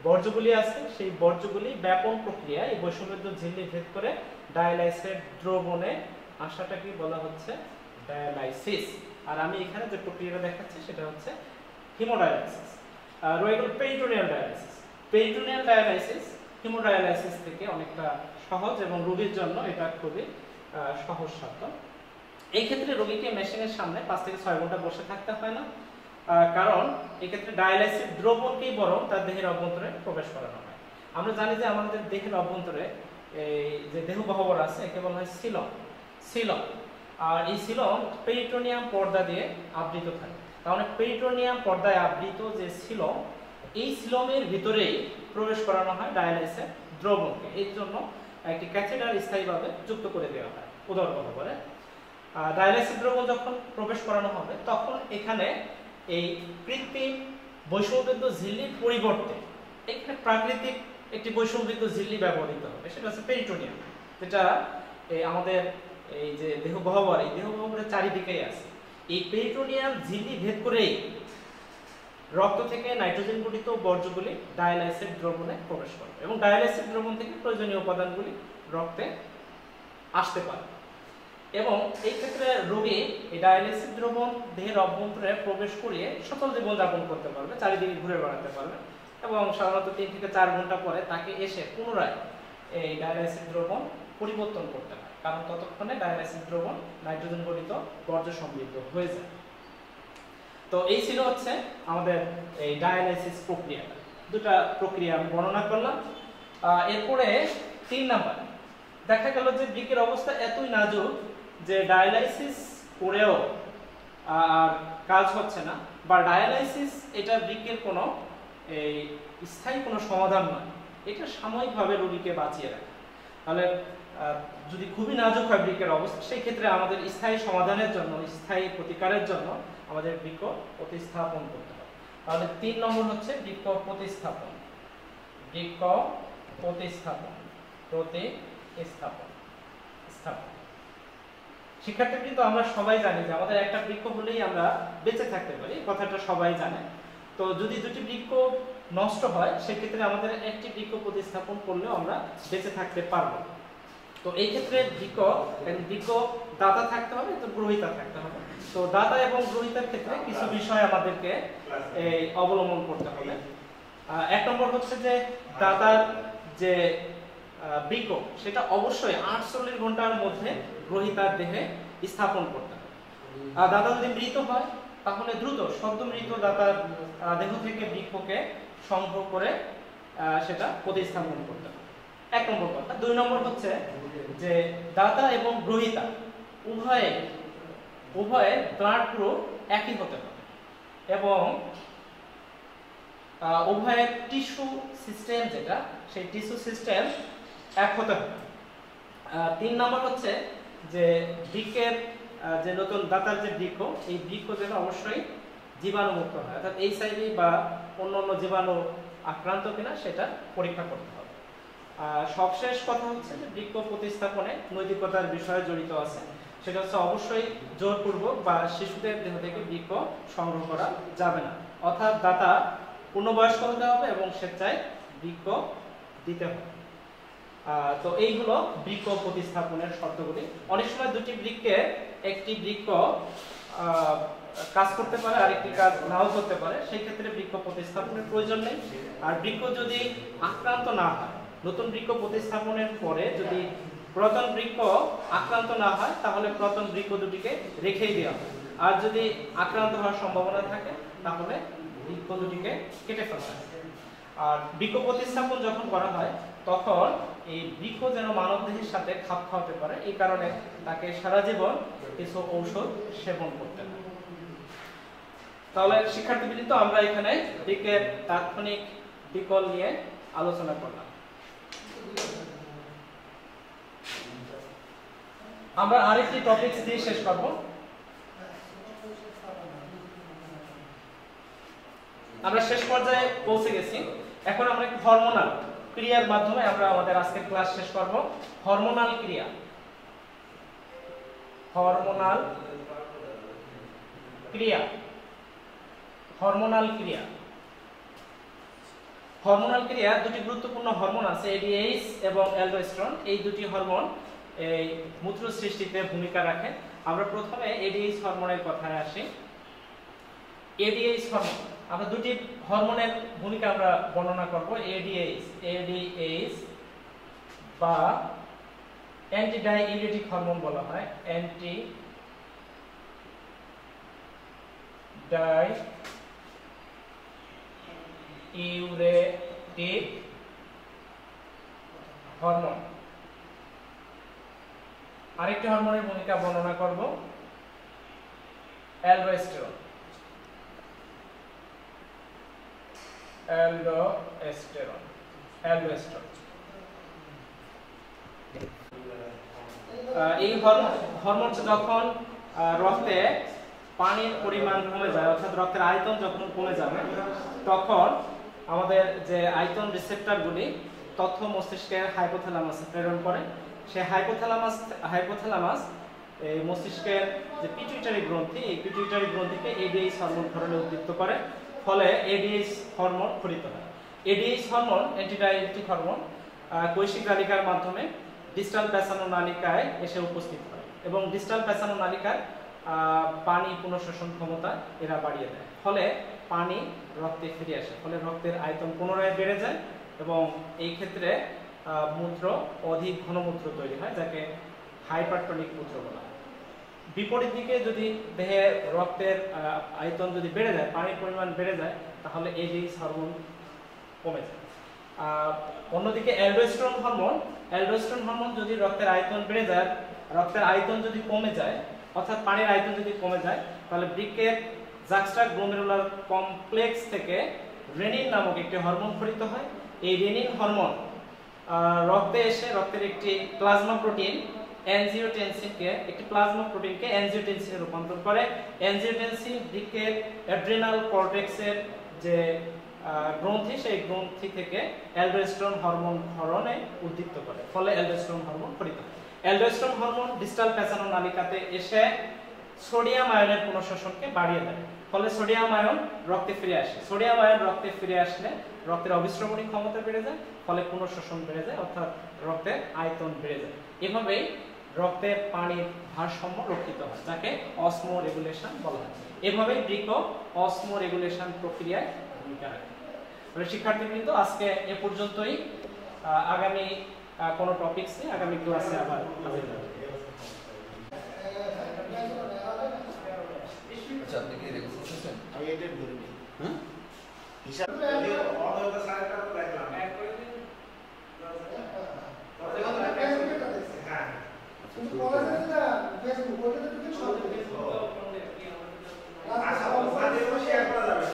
বর্জ্যগুলি আছে সেই বর্জ্যগুলি ব্যাপন প্রক্রিয়া এই বৈষম্যিত ঝিল্লির ভেদ করে ডায়ালাইসেট দ্রবণে আসাটাকে বলা হচ্ছে ডায়ালাইসিস। আর আমি এখানে যে প্রক্রিয়াটা দেখাচ্ছি সেটা হচ্ছে হিমোডায়ালাইসিস। রয়ে গেল peritoneal dialysis. Peritoneal dialysis haemodialysis থেকে অনেকটা সহজ এবং রোগীর জন্য এটা খুবই সহজসাধ্য। এই ক্ষেত্রে রোগীকে মেশিনের সামনে 5 থেকে 6 ঘন্টা বসে থাকতে হয় না, কারণ এই ক্ষেত্রে ডায়ালাইসিস দ্রবণকেই বরং তার দেহের অভ্যন্তরে প্রবেশ করানো হয়। আমরা জানি যে আমাদের দেহের অভ্যন্তরে এই যে দেহ গহ্বর আছে একে বলা হয় সিলম। আর এই সিলম পেরিটোনিয়াম পর্দা দিয়ে আবৃত থাকে। তাহলে পেরিটোনিয়াম পর্দায় আবৃত যে সিলম, এই সিলমের ভিতরেই প্রবেশ করানো হয় ডায়ালাইসিস দ্রবণকে। এর জন্য একটি ক্যাথেটার স্থায়ীভাবে যুক্ত করে দেওয়া হয় উদর গহ্বরে। ডায়ালাইসিস দ্রবণ যখন প্রবেশ করানো হবে তখন এখানে এই কৃত্রিম বৈষম্যবৃদ্ধ ঝিল্লির পরিবর্তে এখানে প্রাকৃতিক একটি বৈষম্যবৃদ্ধ ঝিল্লি ব্যবহৃত হবে, সেটা হচ্ছে পেরিটোনিয়াম, যেটা আমাদের এই যে দেহ গহ্বর, এই দেহ গহ্বরের চারিদিকেই আছে। এই পেরিটোনিয়াম ঝিল্লি ভেদ করেই রক্ত থেকে নাইট্রোজেন গঠিত বর্জ্যগুলি ডায়ালাইসিস দ্রবণে প্রবেশ করে এবং ডায়ালাইসিস দ্রবণ থেকে প্রয়োজনীয় উপাদানগুলি রক্তে আসতে পারে। এবং এই ক্ষেত্রে রোগী এই ডায়ালাইসিস দ্রবণ দেহের অভ্যন্তরে প্রবেশ করিয়ে সচল জীবন যাপন করতে পারবে, চারিদিকে ঘুরে বেড়াতে পারবে এবং সাধারণত 3 থেকে 4 ঘন্টা পরে তাকে এসে পুনরায় এই ডায়ালাইসিস দ্রবণ পরিবর্তন করতে হয়, কারণ ততক্ষণে ডায়ালাইসিস দ্রবণ নাইট্রোজেন গঠিত বর্জ্য সমৃদ্ধ হয়ে যায়। তো এই ছিল হচ্ছে আমাদের এই ডায়ালাইসিস প্রক্রিয়াটা। দুটা প্রক্রিয়া আমি বর্ণনা করলাম। এরপরে 3 নাম্বার দেখা গেল যে বৃক্কের অবস্থা এতই নাজুক যে ডায়ালাইসিস করেও আর কাজ হচ্ছে না, বা ডায়ালাইসিস এটা বৃক্কের কোনো এই স্থায়ী কোনো সমাধান নয়, এটা সাময়িকভাবে রোগীকে বাঁচিয়ে রাখে। তাহলে যদি খুবই নাজুক হয় বৃক্কের অবস্থা, সেই ক্ষেত্রে আমাদের স্থায়ী সমাধানের জন্য, স্থায়ী প্রতিকারের জন্য আমাদের বৃক্ক প্রতিস্থাপন করতে হবে। তাহলে 3 নম্বর হচ্ছে বৃক্ক প্রতিস্থাপন। বৃক্ক প্রতিস্থাপন, প্রতিস্থাপন, স্থাপন। শিক্ষার্থী কিন্তু আমরা সবাই জানি যে আমাদের একটা বৃক্ক হলেই আমরা বেঁচে থাকতে পারি, কথাটা সবাই জানে। তো যদি দুটি বৃক্ক নষ্ট হয় সেক্ষেত্রে আমাদের একটি বৃক্ক প্রতিস্থাপন করলেও আমরা বেঁচে থাকতে পারবো। তো এই ক্ষেত্রে বৃক্ক দাতা থাকতে হবে, তো গ্রহীতা থাকতে হবে। তো দাতা এবং গ্রহীতার ক্ষেত্রে কিছু বিষয় আমাদেরকে অবলম্বন করতে হবে। 1 নম্বর হচ্ছে যে দাতার যে বৃক্ক সেটা অবশ্যই 48 ঘন্টার মধ্যে গ্রহীতার দেহে স্থাপন করতে হবে। দাতা যদি মৃত হয় তাহলে দ্রুত সদ্য মৃত দাতার দেহ থেকে বৃক্ককে সংগ্রহ করে সেটা প্রতিস্থাপন করতে হবে। 1 নম্বর কথা। 2 নম্বর হচ্ছে যে দাতা এবং গ্রহীতা উভয়ে ব্লাড গ্রুপ একই হতে হবে এবং উভয়ের টিস্যু সিস্টেম যেটা, সেই টিস্যু সিস্টেম এক হতে হবে। 3 নম্বর হচ্ছে যে বৃক্কের যে নতুন দাতার যে বৃক্ক, এই বৃক্ক যেন অবশ্যই জীবাণুমুক্ত হয়, অর্থাৎ এইচআইভি বা অন্যান্য জীবাণু আক্রান্ত কিনা সেটা পরীক্ষা করতে হবে। সবশেষ কথা হচ্ছে যে বৃক্ক প্রতিস্থাপনে নৈতিকতার বিষয় জড়িত আছে। সেটা হচ্ছে অবশ্যই জোরপূর্বক বা শিশুদের দেহ থেকে বৃক্ক সংগ্রহ করা যাবে না, অর্থাৎ দাতা পূর্ণবয়স্ক হতে হবে এবং স্বেচ্ছায় বৃক্ক দিতে হবে। তো এইগুলো বৃক্ক প্রতিস্থাপনের শর্তগুলি। অনেক সময় দুটি বৃক্কে একটি বৃক্ক কাজ করতে পারে, আরেকটি কাজ নাও করতে পারে, সেই ক্ষেত্রে বৃক্ক প্রতিস্থাপনের প্রয়োজন নেই। আর বৃক্ক যদি আক্রান্ত না হয়, নতুন বৃক্ক প্রতিস্থাপনের পরে যদি পুরাতন বৃক্ক আক্রান্ত না হয় তাহলে পুরাতন বৃক্ক দুটিকে রেখেই দেওয়া হয়। আর যদি আক্রান্ত হওয়ার সম্ভাবনা থাকে তাহলে বৃক্ক দুটিকে কেটে ফেলা হয়। আর বৃক্ক প্রতিস্থাপন যখন করা হয় তখন এই বৃক্ক যেন মানবদেহের সাথে খাপ খাওয়াতে পারে, এই কারণে তাকে সারা জীবন কিছু ঔষধ সেবন করতে হয়। তাহলে শিক্ষার্থীবৃন্দ, আমরা এখানে বৃক্কের তাৎক্ষণিক বিকল নিয়ে আলোচনা করলাম। আমরা আরেকটি টপিক দিয়ে শেষ করব। আমরা শেষ পর্যায়ে পৌঁছে গেছি। এখন আমরা একটু হরমোনাল ক্রিয়ার মাধ্যমে আমরা আমাদের আজকের ক্লাস শেষ করব। হরমোনাল ক্রিয়া, হরমোনাল ক্রিয়া, হরমোনাল ক্রিয়া। হরমোনাল ক্রিয়া দুটি গুরুত্বপূর্ণ হরমোন আছে, এডিএইচ এবং অ্যালডোস্টেরন। এই দুটি হরমোন এই মূত্র সৃষ্টিতে ভূমিকা রাখে। আমরা প্রথমে এডিএইচ হরমোনের কথায় আসি। এডিএইচ হরমোন, আমরা দুটি হরমোনের ভূমিকা আমরা বর্ণনা করব। এডিএইচ বা অ্যান্টি ডাইইউরেটিক হরমোন বলা হয়। Anti ডাইইউরেটিক hormone. আরেকটি হরমোনের ভূমিকা বর্ণনা করব, অ্যালডোস্টেরন। এই হরমোন যখন রক্তে পানির পরিমাণ কমে যায়, অর্থাৎ রক্তের আয়তন যখন কমে যাবে, তখন আমাদের যে আয়তন রিসেপ্টরগুলি তথ্য মস্তিষ্কের হাইপোথ্যালামাসে প্রেরণ করে। সেই হাইপোথ্যালামাস এই মস্তিষ্কের যে পিটুইটারি গ্রন্থি, এই পিটুইটারি গ্রন্থিকে এডিএইচ হরমোন ধরনে উদ্দীপ্ত করে, ফলে এডিএইচ হরমোন ক্ষরিত হয়। এডিএইচ হরমোন অ্যান্টিডাইরেটিক হরমোন কৈশিক নালিকার মাধ্যমে ডিস্টাল পেছানো নালিকায় এসে উপস্থিত হয় এবং ডিস্টাল পেছানো নালিকার পানি পুনঃশোষণ ক্ষমতা এরা বাড়িয়ে দেয়, ফলে পানি রক্তে ফিরে আসে, ফলে রক্তের আয়তন পুনরায় বেড়ে যায় এবং এই ক্ষেত্রে মূত্র অধিক ঘনমূত্র তৈরি হয়, যাকে হাইপারটনিক মূত্র বলা হয়। বিপরীত দিকে যদি দেহে রক্তের আয়তন যদি বেড়ে যায়, পানির পরিমাণ বেড়ে যায়, তাহলে এডিএইচ হরমোন কমে যায়। অন্যদিকে অ্যালডোস্টেরন হরমোন যদি রক্তের আয়তন বেড়ে যায়, রক্তের আয়তন যদি কমে যায়, অর্থাৎ পানির আয়তন যদি কমে যায়, তাহলে বৃক্কের জাক্সটাগ্লোমেরুলার কমপ্লেক্স থেকে রেনিন নামক একটি হরমোন খরিত হয়। এই রেনিন হরমোন রক্তে এসে রক্তের একটি প্লাজমা প্রোটিন অ্যানজিওটেনসিনকে অ্যানজিওটেনসিনে রূপান্তর করে। অ্যানজিওটেনসিন বৃক্কের অ্যাড্রেনাল কর্টেক্সের যে গ্রন্থি, সেই গ্রন্থি থেকে অ্যালডোস্টেরন হরমোন ক্ষরণে উদ্দীপ্ত করে, ফলে অ্যালডোস্টেরন হরমোন খরিত হয়। অ্যালডোস্টেরন হরমোন ডিস্টাল প্যাচানো নালিকাতে এসে সোডিয়াম আয়নের পুনঃশোষণকে বাড়িয়ে দেয়, ফলে সোডিয়াম আয়ন রক্তে ফিরে আসে। সোডিয়াম আয়ন রক্তে ফিরে আসলে রক্তের অবিশ্রবণী ক্ষমতা বেড়ে যায়, ফলে পুনঃশোষণ বেড়ে যায়, অর্থাৎ রক্তের আয়তন বেড়ে যায়। এভাবেই রক্তে পানির ভারসাম্য রক্ষিত হয়, যাকে অসমো রেগুলেশন বলা হয়। এভাবেই বৃক্ক অসমো রেগুলেশন প্রক্রিয়ায় ভূমিকা রাখে। শিক্ষার্থীবৃন্দ, আজকে এ পর্যন্তই। আগামী কোনো টপিকস নিয়ে আগামী ক্লাসে আবার হাজির হব। আচ্ছা, আপনি কি রেকর্ড করতেছেন? আমি এটা ধরে নিই। হ্যাঁ, হিসাব অর্ধ সাইডটা দেখলাম এক করে দিন। হ্যাঁ কিন্তু কলেজে না ফেসবুক ওটাতে তো কিছু হবে আচ্ছা